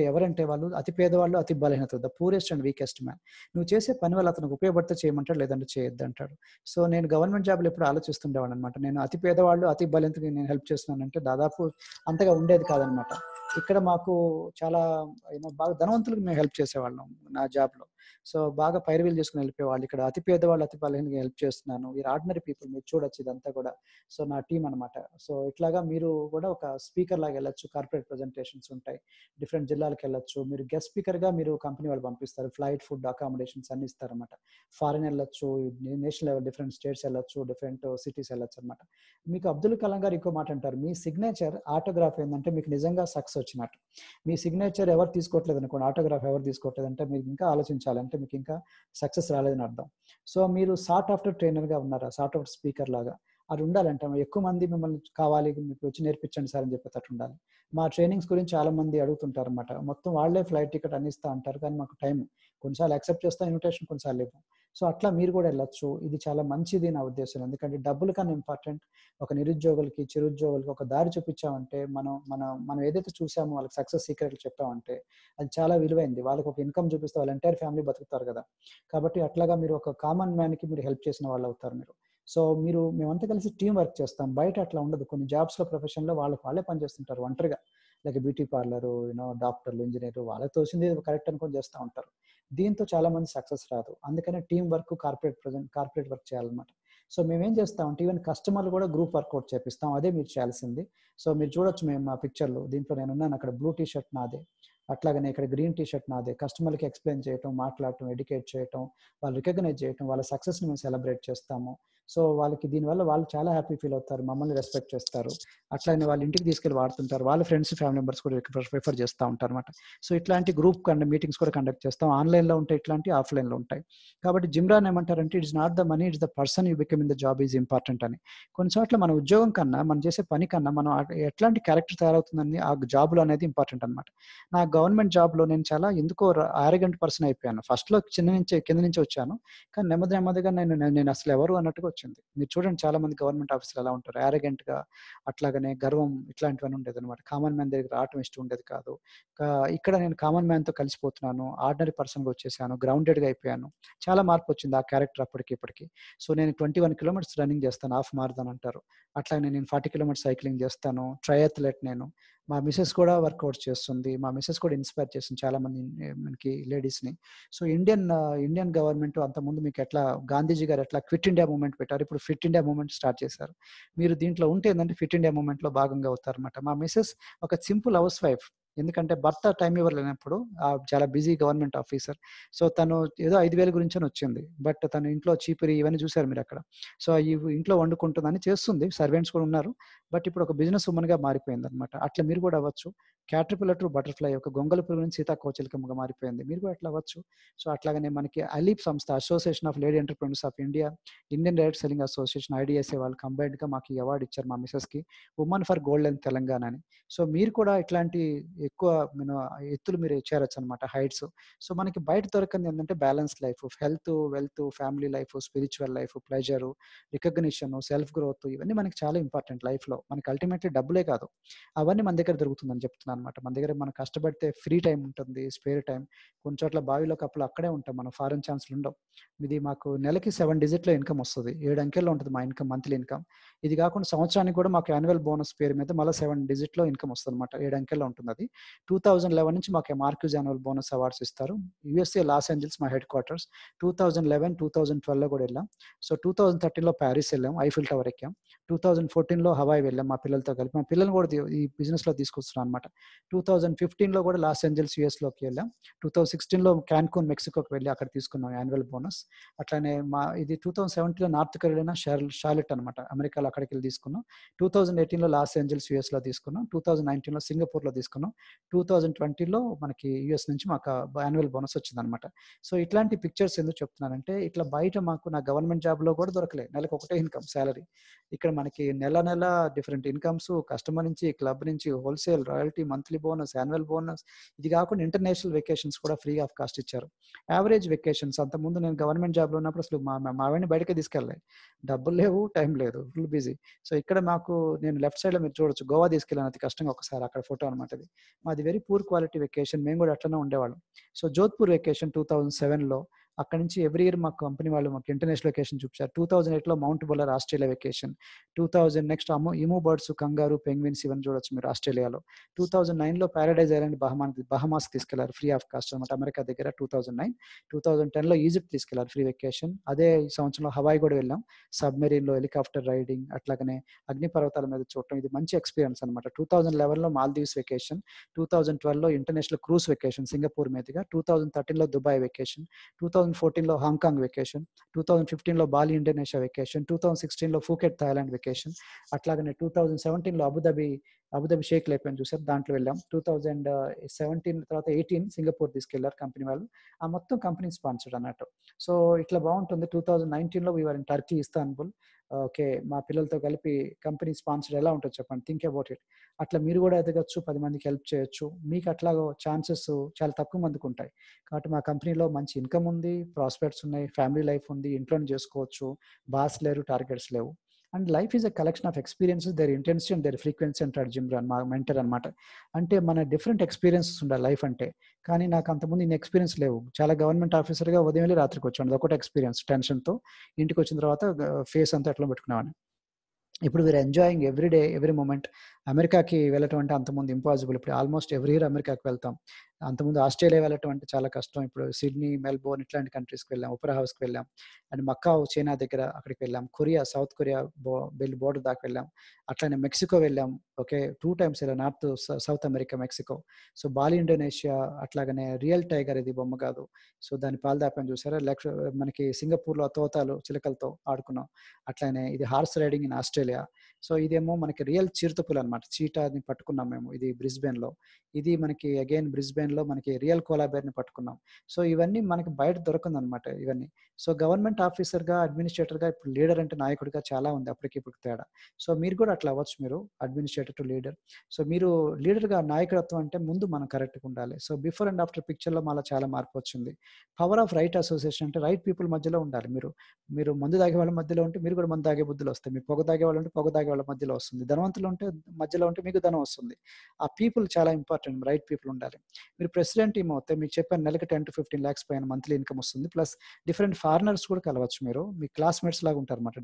ఎవరంటే వాళ్ళు అతి పేదవాళ్ళు, అతి బలహీనత, the poorest and weakest man. నువ్వు చేసే పని వల్ల అతనికి ఉపయోగపడితే చేయమంటాడు, లేదంటే చేయొద్దంటాడు. సో, నేను గవర్నమెంట్ జాబ్‌లో ఎప్పుడు ఆలోచిస్తుండేవాడిని అనమాట. నేను అతి పేదవాళ్ళు, అతి బలహీనతకి నేను హెల్ప్ చేస్తున్నానంటే దాదాపు అంతగా ఉండేది కాదనమాట. ఇక్కడ మాకు చాలా బాగా ధనవంతులకు మేము హెల్ప్ చేసేవాళ్ళం నా జాబ్‌లో. సో, బాగా పైరవీలు చేసుకొని వెళ్ళిపోయేవాళ్ళు. ఇక్కడ అతి పేదవాళ్ళు, అతి బలహీనంగా హెల్ప్ చేస్తున్నాను. వీరు ఆర్డినరీ పీపుల్, మీరు చూడొచ్చు ఇదంతా కూడా. సో, నా టీమ్ అనమాట. సో, ఇట్లాగా మీరు కూడా ఒక స్పీకర్ లాగా వెళ్ళొచ్చు. కార్పొరేట్ ప్రెజెంటేషన్స్ ఉంటాయి. డిఫరెంట్ జిల్లాలకెళ్ళొచ్చు. మీరు గెస్ట్ స్పీకర్‌గా మీరు కంపెనీ వాళ్ళు పంపిస్తారు. ఫ్లైట్, ఫుడ్, అకామిడేషన్స్ అన్నీ ఇస్తారనమాట. ఫారిన్ ఎళ్ళొచ్చు, నేషనల్ లెవెల్ డిఫరెంట్ స్టేట్స్ ఎళ్ళొచ్చు, డిఫరెంట్ సిటీస్ ఎళ్ళొచ్చనమాట. మీకు అబ్దుల్ కలాం గారు ఇంకో మాట అంటారు. మీ సిగ్నేచర్ ఆటోగ్రాఫ్ ఏందంటే మీకు నిజంగా సక్సెస్ వచ్చినట్టు. మీ సిగ్నేచర్ ఎవరు తీసుకోవట్లేదనుకోండి, ఆటోగ్రాఫ్ ఎవరు తీసుకోవట్లేదంటే మీరు ఇంకా ఆలోచించాలి. అంటే మీకు ఇంకా సక్సెస్ రాలేదని అర్థం. సో, మీరు సార్ట్ ఆఫ్టర్ ట్రైనర్‌గా ఉన్నారా? సార్ట్ ఆఫ్టర్ స్పీకర్ లాగా. అది ఉండాలంటే ఎక్కువ మంది మిమ్మల్ని కావాలి, మీకు వచ్చి నేర్పించండి సార్ అని చెప్పేటట్టు ఉండాలి. మా ట్రైనింగ్స్ గురించి చాలా మంది అడుగుతుంటారన్నమాట. మొత్తం వాళ్ళే ఫ్లైట్ టికెట్ అన్ని ఇస్తా అంటారు. కానీ మాకు టైం కొన్నిసార్లు యాక్సెప్ట్ చేస్తాం ఇన్విటేషన్, కొన్నిసార్లు ఇవ్వం. సో, అట్లా మీరు కూడా వెళ్ళొచ్చు. ఇది చాలా మంచిది నా ఉద్దేశం. ఎందుకంటే డబ్బుల కన్నా ఇంపార్టెంట్ ఒక నిరుద్యోగులకి, చిరుద్యోగులకి ఒక దారి చూపించామంటే మనం మనం మనం ఏదైతే చూసామో వాళ్ళకి సక్సెస్ సీక్రెట్లు చెప్పామంటే అది చాలా విలువైంది. వాళ్ళకి ఒక ఇన్‌కమ్ చూపిస్తే వాళ్ళ ఎంటైర్ ఫ్యామిలీ బతుకుతారు కదా! కాబట్టి అట్లాగా మీరు ఒక కామన్ మ్యాన్‌కి మీరు హెల్ప్ చేసిన వాళ్ళవుతారు మీరు. సో, మేమంతా కలిసి టీమ్ వర్క్ చేస్తాం. బయట అట్లా ఉండదు. కొన్ని జాబ్స్‌లో, ప్రొఫెషన్‌లో వాళ్ళే పని చేస్తుంటారు ఒంటరిగా. లైక్ బ్యూటీ పార్లరు, డాక్టర్లు, ఇంజినీర్లు వాళ్ళకి తోచింది కరెక్ట్ అనుకోని చేస్తా ఉంటారు. దీంతో చాలా మంది సక్సెస్ రాదు. అందుకనే టీమ్ వర్క్, కార్పొరేట్ వర్క్ చేయాలన్నమాట. సో, మేమేం చేస్తామంటే ఈవెన్ కస్టమర్లు కూడా గ్రూప్ వర్కౌట్ చేపిస్తాం. అదే మీరు చేయాల్సింది. సో, మీరు చూడొచ్చు మేము మా పిక్చర్‌లో దీంట్లో నేనున్నాను. అక్కడ బ్లూ టీ షర్ట్ నాదే. అట్లాగనే ఇక్కడ గ్రీన్ టీ షర్ట్ నాదే. కస్టమర్‌లకి ఎక్స్‌ప్లెయిన్ చేయటం, మాట్లాడటం, ఎడ్యుకేట్ చేయటం, వాళ్ళు రికగ్నైజ్ చేయటం, వాళ్ళ సక్సెస్‌ని మేము సెలబ్రేట్ చేస్తాము. సో, వాళ్ళకి దీనివల్ల వాళ్ళు చాలా హ్యాపీ ఫీల్ అవుతారు. మమ్మల్ని రెస్పెక్ట్ చేస్తారు. అట్లనే వాళ్ళ ఇంటికి తీసుకెళ్ళి వాడుతుంటారు. వాళ్ళ ఫ్రెండ్స్, ఫ్యామిలీ మెంబర్స్ కూడా రిఫర్ చేస్తా ఉంటారన్నమాట. సో, ఇట్లాంటి గ్రూప్ మీటింగ్స్ కూడా కండక్ట్ చేస్తాం. ఆన్‌లైన్‌లో ఉంటాయి ఇట్లాంటివి, ఆఫ్‌లైన్‌లో ఉంటాయి. కాబట్టి జిమ్రాన్ ఏమంటారంటే it's not the money, it's the person you become in the job is important అని. కొన్ని చోట్ల మన ఉద్యోగం కన్నా, మనం చేసే పని కన్నా మనం ఎట్లాంటి క్యారెక్టర్ తయారవుతుందని ఆ జాబ్‌లో అనేది ఇంపార్టెంట్ అన్నమాట. నా గవర్నమెంట్ జాబ్‌లో నేను చాలా ఎందుకో యారగెంట్ పర్సన్ అయిపోయాను. ఫస్ట్‌లో కింద నుంచి వచ్చాను. కానీ నెమ్మదిగా నేను అసలు ఎవరు అన్నట్టుగా వచ్చింది. మీరు చూడండి చాలా మంది గవర్నమెంట్ ఆఫీసర్లు ఎలా ఉంటారు, యారగెంట్‌గా, అట్లాగనే గర్వం ఇట్లాంటివన్నీ ఉండేదనమాట. కామన్ మ్యాన్ దగ్గర రావటం ఇష్టం ఉండేది కాదు. ఇక్కడ నేను కామన్ మ్యాన్‌తో కలిసిపోతున్నాను. ఆర్డినరీ పర్సన్‌గా వచ్చేసాను. గ్రౌండెడ్‌గా అయిపోయాను. చాలా మార్పొచ్చింది ఆ క్యారెక్టర్ అప్పటికి ఇప్పటికి. సో, నేను 21 కిలోమీటర్స్ రన్నింగ్ చేస్తాను. హాఫ్ మారథాన్ అంటారు. అట్లానే నేను 40 కిలోమీటర్స్ సైక్లింగ్ చేస్తాను. ట్రయాథ్లెట్ నేను. మా మిసెస్ కూడా వర్కౌట్స్ చేస్తుంది. మా మిసెస్ కూడా ఇన్‌స్పైర్ చేస్తుంది చాలా మంది మనకి లేడీస్‌ని. సో, ఇండియన్ గవర్నమెంట్ అంతకుముందు మీకు ఎట్లా గాంధీజీ గారు ఎట్లా క్విట్ ఇండియా మూవ్‌మెంట్ పెట్టారు. ఇప్పుడు ఫిట్ ఇండియా మూవ్‌మెంట్ స్టార్ట్ చేశారు. మీరు దీంట్లో ఉంటే ఏందంటే ఫిట్ ఇండియా మూవ్‌మెంట్‌లో భాగంగా అవుతారన్నమాట. మా మిసెస్ ఒక సింపుల్ హౌస్ వైఫ్. ఎందుకంటే భర్త టైమ్ ఇవ్వలేనప్పుడు చాలా బిజీ గవర్నమెంట్ ఆఫీసర్. సో, తను ఏదో 5,000 గురించని వచ్చింది. బట్ తను ఇంట్లో చీపిరి ఇవన్నీ చూసారు మీరక్కడ. సో, ఇంట్లో వండుకుంటుందని చేస్తుంది. సర్వెంట్స్ కూడా ఉన్నారు. బట్ ఇప్పుడు ఒక బిజినెస్ వుమన్‌గా మారిపోయిందన్నమాట. అట్లా మీరు కూడా అవ్వచ్చు. క్యాటర్‌పిల్లర్ టు బటర్‌ఫ్లై, ఒక గొంగళి పురుగు నుంచి సీతాకోకచిలుకమ్మగా మారిపోయింది. మీరు కూడా అట్లా అవ్వచ్చు. సో, అట్లాగనే మనకి అలీప్ సంస్థ, association of lady entrepreneurs of India, Indian direct selling association, IDSA వాళ్ళు కంబైన్డ్‌గా మాకు ఈ అవార్డ్ ఇచ్చారు మా మిసెస్‌కి. వుమన్ ఫర్ గోల్డెన్ తెలంగాణ అని. సో, మీరు కూడా ఇట్లాంటి ఎక్కువ ఎత్తులు మీరు చేరొచ్చనమాట, హైట్స్. సో, మనకి బయట దొరకనిది ఏందంటే balance life, health, wealth, family life, spiritual life, pleasure, recognition, self growth ఇవన్నీ మనకి చాలా ఇంపార్టెంట్ లైఫ్‌లో. మనకి అల్టిమేట్‌లీ డబ్బులే కాదు. అవన్నీ మన దగ్గర దొరుకుతుందని చెప్తున్నాననమాట. మన దగ్గర మనం కష్టపడితే ఫ్రీ టైమ్ ఉంటుంది, స్పేర్ టైమ్. కొన్ని చోట్ల బావిలో కప్పులు అక్కడే ఉంటాం మనం. ఫారెన్ ఛాన్స్‌లుండవు. ఇది మాకు నెలకి 7 డిజిట్‌లో ఇన్‌కమ్ వస్తది. 7 అంకెల్లో ఉంటది మా ఇన్‌కమ్, మంత్లీ ఇన్‌కమ్. ఇది కాకుండా సంవత్సరానికి కూడా మాకు యాన్యువల్ బోనస్ పేరు మీద మళ్ళా 7 డిజిట్‌లో ఇన్‌కమ్ వస్తదనమాట. 7 అంకెల్లో ఉంటుందది. 2011 నుంచి మాకు మార్క్యూజ్ యాన్యువల్ బోనస్ అవార్డ్స్ ఇస్తారు. యూఎస్ఏ లాస్ ఏంజెల్స్ మా హెడ్ క్వార్టర్స్. 2011, 2012లో కూడా వెళ్ళాం. సో, 2013లో పారిస్ వెళ్ళాం. ఐఫిల్ టవర్ ఎక్కాం. 2014లో హవాయి వెళ్ళాం మా పిల్లలతో కలిపి. మా పిల్లల్ని కూడా ఈ బిజినెస్‌లో తీసుకొస్తున్నాం అనమాట. 2015లో కూడా లాస్ ఏంజెల్స్ యూఎస్‌లోకి వెళ్ళాం. 2016లో కాన్కూన్ మెక్సికోకి వెళ్ళి అక్కడ తీసుకున్నాం యాన్యువల్ బోనస్. అట్లానే ఇది 2017లో నార్త్ కెరోలినా షార్లెట్ అనమాట. అమెరికాలో అక్కడికెళ్ళి తీసుకున్నాం. 2018లో లాస్ ఏంజెల్స్ యూఎస్‌లో తీసుకున్నాం. 2019లో సింగపూర్‌లో తీసుకున్నాం. 2020లో మనకి యూఎస్ నుంచి మాకు యాన్యువల్ బోనస్ వచ్చిందనమాట. సో, ఇట్లాంటి పిక్చర్స్ ఎందుకు చెప్తున్నానంటే, ఇట్లా బయట మాకు నా గవర్నమెంట్ జాబ్‌లో కూడా దొరకలే. నెలకు ఒకటే ఇన్‌కమ్ సాలరీ. ఇక్కడ మనకి నెల నెల డిఫరెంట్ ఇన్‌కమ్స్, కస్టమర్ నుంచి, క్లబ్ నుంచి, wholesale, royalty, monthly bonus, annual bonus. ఇది కాకుండా ఇంటర్నేషనల్ వెకేషన్స్ కూడా ఫ్రీ ఆఫ్ కాస్ట్ ఇచ్చారు. యావరేజ్ వెకేషన్స్ అంతకుముందు నేను గవర్నమెంట్ జాబ్‌లో ఉన్నప్పుడు అసలు మా ఆవిడని బయటకే తీసుకెళ్ళలే. డబ్బులు లేవు, టైం లేదు. Full busy. సో, ఇక్కడ మాకు నేను లెఫ్ట్ సైడ్‌లో మీరు చూడొచ్చు. గోవా తీసుకెళ్ళాను అతి కష్టంగా ఒకసారి. అక్కడ ఫోటో అనమాట అది. మాది వెరీ పూర్ క్వాలిటీ వెకేషన్. మేము కూడా అట్లనే ఉండేవాళ్ళం. సో, జోధ్‌పూర్ వెకేషన్ 2007లో అక్కడి నుంచి ఎవ్రీ ఇయర్ మా కంపెనీ వాళ్ళు మాకు ఇంటర్నేషనల్ వెకేషన్ చూపించారు. 2008లో mount బుల్లర్ Australia vacation. 2000 next ఇము birds, కంగారు, పెంగ్విన్స్ ఇవన్నీ చూడొచ్చు మీరు ఆస్ట్రేలియాలో. 2009లో పారడైజ్ ఐలాండ్ బహమాస్‌కి తీసుకెళ్లారు ఫ్రీ ఆఫ్ కాస్ట్ అనమాట, అమెరికా దగ్గర 2009. 2010లో ఈజిప్ట్ తీసుకెళ్లారు ఫ్రీ వెకేషన్. అదే ఈ సంవత్సరంలో హవాయి కూడా వెళ్ళాం. సబ్‌మెరైన్‌లో హెలికాప్టర్ రైడింగ్, అట్లాగనే అగ్నిపర్వతాల మీద చూడటం, ఇది మంచి ఎక్స్‌పీరియన్స్ అనమాట. 2011లో మాల్దీవ్స్ వెకేషన్. 2012లో ఇంటర్నేషనల్ క్రూజ్ వెకేషన్ సింగపూర్ మీదుగా. 2013లో దుబాయ్ వెకేషన్. 2014లో హాంకాంగ్ వెకేషన్. 2015లో బాలి ఇండోనేషియా వెకేషన్. 2016లో ఫూకెట్ థాయిలాండ్ వెకేషన్. అట్లాగనే 2017లో అబుదాబి షేక్ లేక్ చూసారు, దాంట్లో వెళ్ళాం. 2017 తర్వాత 18 సింగపూర్ తీసుకెళ్లారు కంపెనీ వాళ్ళు. ఆ మొత్తం కంపెనీ స్పాన్సర్డ్ అన్నట్టు. సో, ఇట్లా బాగుంటుంది. 2019లో we were in Turkey, Istanbul. Okay. మా పిల్లలతో కలిపి కంపెనీ స్పాన్సర్డ్ ఎలా ఉంటది చెప్పండి. Think about it. అట్లా మీరు కూడా ఎదగొచ్చు, 10 మందికి హెల్ప్ చేయొచ్చు. మీకు అట్లాగా ఛాన్సెస్ చాలా తక్కువ మందికుంటాయి. కాబట్టి మా కంపెనీలో మంచి ఇన్‌కమ్ ఉంది, ప్రాస్పెక్ట్స్ ఉన్నాయి, ఫ్యామిలీ లైఫ్ ఉంది, ఇంట్లోనే చేసుకోవచ్చు, బాస్ లేరు, టార్గెట్స్ లేవు. And life is a collection of experiences, their intensity and their frequency అంటాడు జిమ్ రాన్ మా మెంటర్ అనమాట. అంటే మన డిఫరెంట్ ఎక్స్‌పీరియన్సెస్ ఉండాలి లైఫ్ అంటే. కానీ నాకు అంతకుముందు ఇన్ని ఎక్స్‌పీరియన్స్ లేవు. చాలా గవర్నమెంట్ ఆఫీసర్‌గా ఉదయం వెళ్లి రాత్రికొచ్చాను. అదొకటే ఎక్స్‌పీరియన్స్ టెన్షన్‌తో. ఇంటికొచ్చిన తర్వాత ఫేస్ అంతా ఎట్లా పెట్టుకునేవాడిని. ఇప్పుడు we are enjoying every day, every moment. అమెరికాకి వెళ్ళటం అంటే అంతకుముందు ఇంపాసిబుల్. ఇప్పుడు ఆల్మోస్ట్ ఎవ్రీ ఇయర్ అమెరికాకి వెళ్తాం. అంతకుముందు ఆస్ట్రేలియా వెళ్ళటం అంటే చాలా కష్టం. ఇప్పుడు సిడ్నీ, మెల్బోర్న్ ఇట్లాంటి కంట్రీస్‌కి వెళ్ళాం. ఒపెరా హౌస్‌కి వెళ్ళాం. అండ్ మక్కావ్ చైనా దగ్గర అక్కడికి వెళ్ళాం. సౌత్ కొరియా బోర్డర్ దాకా వెళ్ళాం. అట్లనే మెక్సికో వెళ్ళాం. ఓకే. 2 టైమ్స్ వెళ్ళాం. South America, Mexico. So, Bali Indonesia, అట్లాగనే రియల్ టైగర్, ఇది బొమ్మ కాదు. సో, దాని పాలదాపని చూసారా? మనకి సింగపూర్‌లో తోతాలు, చిలకలతో ఆడుకున్నాం. అట్లనే ఇది horse riding in Australia. So, ఇదేమో మనకి రియల్ చిరుతపులనమాట. అనమాట. చీటాని పట్టుకున్నాం మేము. ఇది బ్రిస్బేన్‌లో. ఇది మనకి అగైన్ బ్రిస్బేన్‌లో మనకి రియల్ కోలా బేర్‌ని పట్టుకున్నాం. సో, ఇవన్నీ మనకి బయట దొరకదనమాట ఇవన్నీ. సో, గవర్నమెంట్ ఆఫీసర్‌గా, అడ్మినిస్ట్రేటర్‌గా ఇప్పుడు లీడర్ అంటే నాయకుడిగా చాలా ఉంది అప్పటికి ఇప్పటికి తేడా. సో, మీరు కూడా అట్లా అవ్వచ్చు మీరు అడ్మినిస్ట్రేటర్ టు లీడర్. సో, మీరు లీడర్‌గా నాయకత్వం అంటే ముందు మనం కరెక్ట్‌గా ఉండాలి. సో, బిఫోర్ అండ్ ఆఫ్టర్ పిక్చర్‌లో మాలో చాలా మార్పొచ్చింది. పవర్ ఆఫ్ రైట్ అసోసియేషన్ అంటే రైట్ పీపుల్ మధ్యలో ఉండాలి మీరు. మీరు మందు తాగే వాళ్ళ మధ్యలో ఉంటే మీరు కూడా మందు తాగే బుద్ధులొస్తాయి. మీరు పొగ తాగే వాళ్ళు ఉంటే పొగ తాగే వాళ్ళ మధ్యలో వస్తుంది. ధనవంతులు ఉంటే మధ్యలో ఉంటే మీకు ధనం వస్తుంది. ఆ పీపుల్ చాలా ఇంపార్టెంట్. రైట్ పీపుల్ ఉండాలి. మీరు ప్రెసిడెంట్ టీమ్ అవుతే మీకు చెప్పాను నెలకి 10-15 లాక్స్ పైన మంత్లీ ఇన్‌కమ్ వస్తుంది. ప్లస్ డిఫరెంట్ ఫారినర్స్ కూడా కలవచ్చు మీరు. మీ క్లాస్‌మేట్స్ లాగా ఉంటారన్నమాట.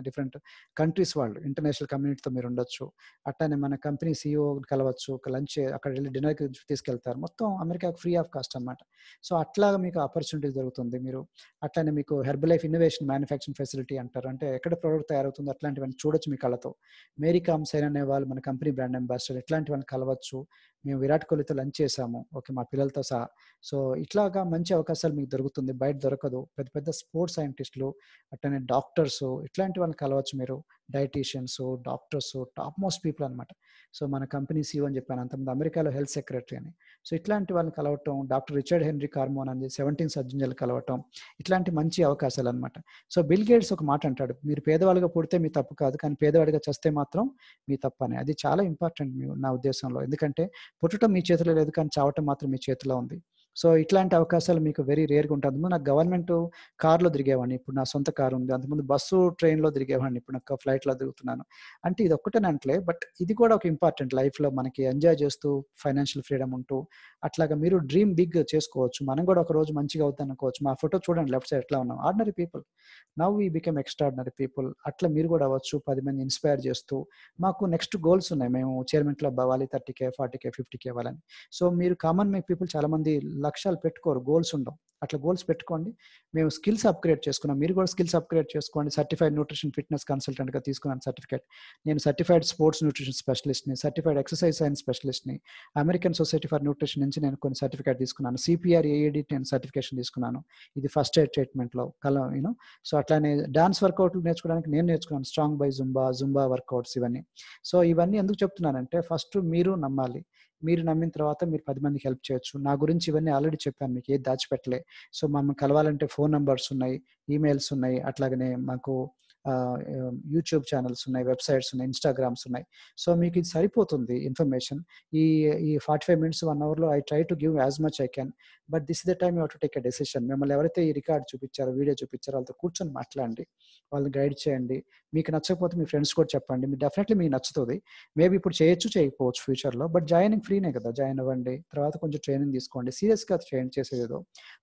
డిఫరెంట్ కంట్రీస్ వాళ్ళు. ఇంటర్నేషనల్ కమ్యూనిటీతో మీరు ఉండొచ్చు. అట్లనే మన కంపెనీ సీఈఓ కలవచ్చు. ఒక లంచ్ అక్కడికెళ్ళి డిన్నర్‌కి తీసుకెళ్తారు. మొత్తం అమెరికాకి ఫ్రీ ఆఫ్ కాస్ట్ అన్నమాట. సో, అట్లాగా మీకు ఆపర్చునిటీ దొరుకుతుంది. మీరు అట్లనే మీకు హెర్బలైఫ్ ఇన్నోవేషన్ మ్యానుఫ్యాక్చరింగ్ ఫెసిలిటీ అంటారు. అంటే ఎక్కడ ప్రొడక్ట్ తయారవుతుందో అట్లాంటివన్నీ చూడొచ్చు మీ కళ్ళతో. మేరీ కామ్ సైన్ అనే వాళ్ళు మన కంపెనీ బ్రాండ్ అంబాసిడర్ ఇట్లాంటివన్నీ కలవచ్చు. మేము విరాట్ కోహ్లీతో లంచ్ చేసాము. ఓకే. మా పిల్లలతో సహా. సో, ఇట్లాగా మంచి అవకాశాలు మీకు దొరుకుతుంది. బయట దొరకదు. పెద్ద పెద్ద స్పోర్ట్స్ సైంటిస్ట్‌లు, అట్లనే డాక్టర్సు ఇట్లాంటి వాళ్ళని కలవచ్చు మీరు. డైటీషియన్సు, డాక్టర్సు టాప్ మోస్ట్ పీపుల్ అనమాట. సో, మన కంపెనీ సీఈఓ అని చెప్పాను. అంతకుముందు అమెరికాలో హెల్త్ సెక్రటరీ అని. సో, ఇట్లాంటి వాళ్ళని కలవటం, డాక్టర్ రిచర్డ్ హెన్రీ కార్మోన్ అని 17 సర్జన్‌లు కలవటం, ఇట్లాంటి మంచి అవకాశాలనమాట. సో, బిల్ గేట్స్ ఒక మాట అంటాడు. మీరు పేదవాళ్ళుగా పుడితే మీ తప్పు కాదు. కానీ పేదవాడిగా చస్తే మాత్రం మీ తప్పని. అది చాలా ఇంపార్టెంట్ నా ఉద్దేశంలో. ఎందుకంటే పుట్టటం మీ చేతిలో లేదు. కానీ చావటం మాత్రం మీ చేతిలో ఉంది. సో, ఇట్లాంటి అవకాశాలు మీకు వెరీ రేర్‌గా ఉంటాయి. అంతకుముందు నాకు గవర్నమెంటు కార్‌లో తిరిగేవాడిని. ఇప్పుడు నా సొంత కారు ఉంది. అంతకుముందు బస్సు, ట్రైన్‌లో తిరిగేవాడిని. ఇప్పుడు నాకు ఫ్లైట్‌లో తిరుగుతున్నాను. అంటే ఇదొక్కటేనంటలే బట్ ఇది కూడా ఒక ఇంపార్టెంట్ లైఫ్‌లో మనకి ఎంజాయ్ చేస్తూ ఫైనాన్షియల్ ఫ్రీడమ్ ఉంటూ అట్లాగా మీరు డ్రీమ్ బిగ్ చేసుకోవచ్చు. మనం కూడా ఒకరోజు మంచిగా అవుద్దనుకోవచ్చు. మా ఫోటో చూడండి లెఫ్ట్ సైడ్ ఎట్లా ఉన్నాం. Ordinary people. Now we become extraordinary people. అట్లా మీరు కూడా అవ్వచ్చు. 10 మందిని ఇన్‌స్పైర్ చేస్తూ మాకు నెక్స్ట్ గోల్స్ ఉన్నాయి. మేము చైర్మన్ క్లబ్ అవ్వాలి. 30,000, 40,000, 50,000 అవ్వాలని. సో, మీరు కామన్ మ్యాన్ పీపుల్ చాలామంది లక్ష్యాలు పెట్టుకోరు. గోల్స్ ఉండవు. అట్లా గోల్స్ పెట్టుకోండి. మేము స్కిల్స్ అప్‌గ్రేడ్ చేసుకున్నాం. మీరు కూడా స్కిల్స్ అప్‌గ్రేడ్ చేసుకోండి. సర్టిఫైడ్ న్యూట్రిషన్ ఫిట్‌నెస్ కన్సల్టెంట్‌గా తీసుకున్నాను సర్టిఫికేట్. నేను సర్టిఫైడ్ స్పోర్ట్స్ న్యూట్రిషన్ స్పెషలిస్ట్‌ని, సర్టిఫైడ్ ఎక్సర్‌సైజ్ సైన్స్ స్పెషలిస్ట్‌ని, అమెరికన్ సొసైటీ ఫర్ న్యూట్రిషన్ నుంచి నేను కొన్ని సర్టిఫికేట్ తీసుకున్నాను. సీపీఆర్, ఏఈడీ నేను సర్టిఫికేషన్ తీసుకున్నాను. ఇది ఫస్ట్ ఎయిడ్ ట్రీట్మెంట్‌లో సో, అట్లానే డాన్స్ వర్కౌట్‌లు నేర్చుకోవడానికి నేను నేర్చుకున్నాను. స్ట్రాంగ్ బై జుంబా వర్కౌట్స్ ఇవన్నీ. సో, ఇవన్నీ ఎందుకు చెప్తున్నానంటే ఫస్ట్ మీరు నమ్మాలి. మీరు నమ్మిన తర్వాత మీరు 10 మందికి హెల్ప్ చేయొచ్చు. నా గురించి ఇవన్నీ ఆల్రెడీ చెప్పాను. మీకు ఏది దాచిపెట్టలే. సో, మమ్మల్ని కలవాలంటే ఫోను నంబర్స్ ఉన్నాయి, ఈమెయిల్స్ ఉన్నాయి. అట్లాగనే మాకు యూట్యూబ్ ఛానెల్స్ ఉన్నాయి, వెబ్‌సైట్స్ ఉన్నాయి, ఇన్‌స్టాగ్రామ్స్ ఉన్నాయి. సో, మీకు ఇది సరిపోతుంది ఇన్ఫర్మేషన్. ఈ ఈ 45 మినిట్స్, 1 అవర్‌లో I try to give as much I can. But this is the time you have to take a decision. మిమ్మల్ని ఎవరైతే ఈ రికార్డ్ చూపిచ్చారో, వీడియో చూపిచ్చారో వాళ్ళతో కూర్చొని మాట్లాడండి. వాళ్ళని గైడ్ చేయండి. మీకు నచ్చకపోతే మీ ఫ్రెండ్స్ కూడా చెప్పండి. డెఫినెట్‌లీ మీకు నచ్చుతది. మేబీ ఇప్పుడు చేయొచ్చు, చేయకపోవచ్చు ఫ్యూచర్‌లో. బట్ జాయినింగ్ ఫ్రీనే కదా! జాయిన్ అవ్వండి. తర్వాత కొంచెం ట్రైనింగ్ తీసుకోండి. సీరియస్‌గా చేసేదేదో.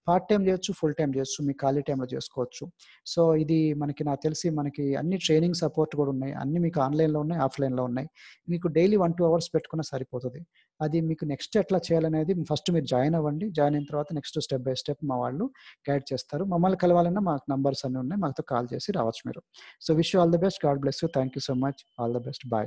పార్ట్ టైమ్ చేయొచ్చు, ఫుల్ టైమ్ చేయొచ్చు. మీ ఖాళీ టైమ్‌లో చేసుకోవచ్చు. సో, ఇది నాకు తెలిసి మనకి అన్ని ట్రైనింగ్ సపోర్ట్ కూడా ఉన్నాయి. అన్నీ మీకు ఆన్‌లైన్‌లో ఉన్నాయి, ఆఫ్‌లైన్‌లో ఉన్నాయి. మీకు డైలీ 1, 2 అవర్స్ పెట్టుకున్నా సరిపోతది. అది మీకు నెక్స్ట్ ఎట్లా చేయాలనేది ఫస్ట్ మీరు జాయిన్ అవ్వండి. జాయిన్ అయిన తర్వాత నెక్స్ట్ స్టెప్ బై స్టెప్ మా వాళ్ళు గైడ్ చేస్తారు. మమ్మల్ని కలవాలన్నా మాకు నంబర్స్ అన్నీ ఉన్నాయి. మాతో కాల్ చేసి రావచ్చు మీరు. So, wish you all the best. God bless you. Thank you so much. All the best. By.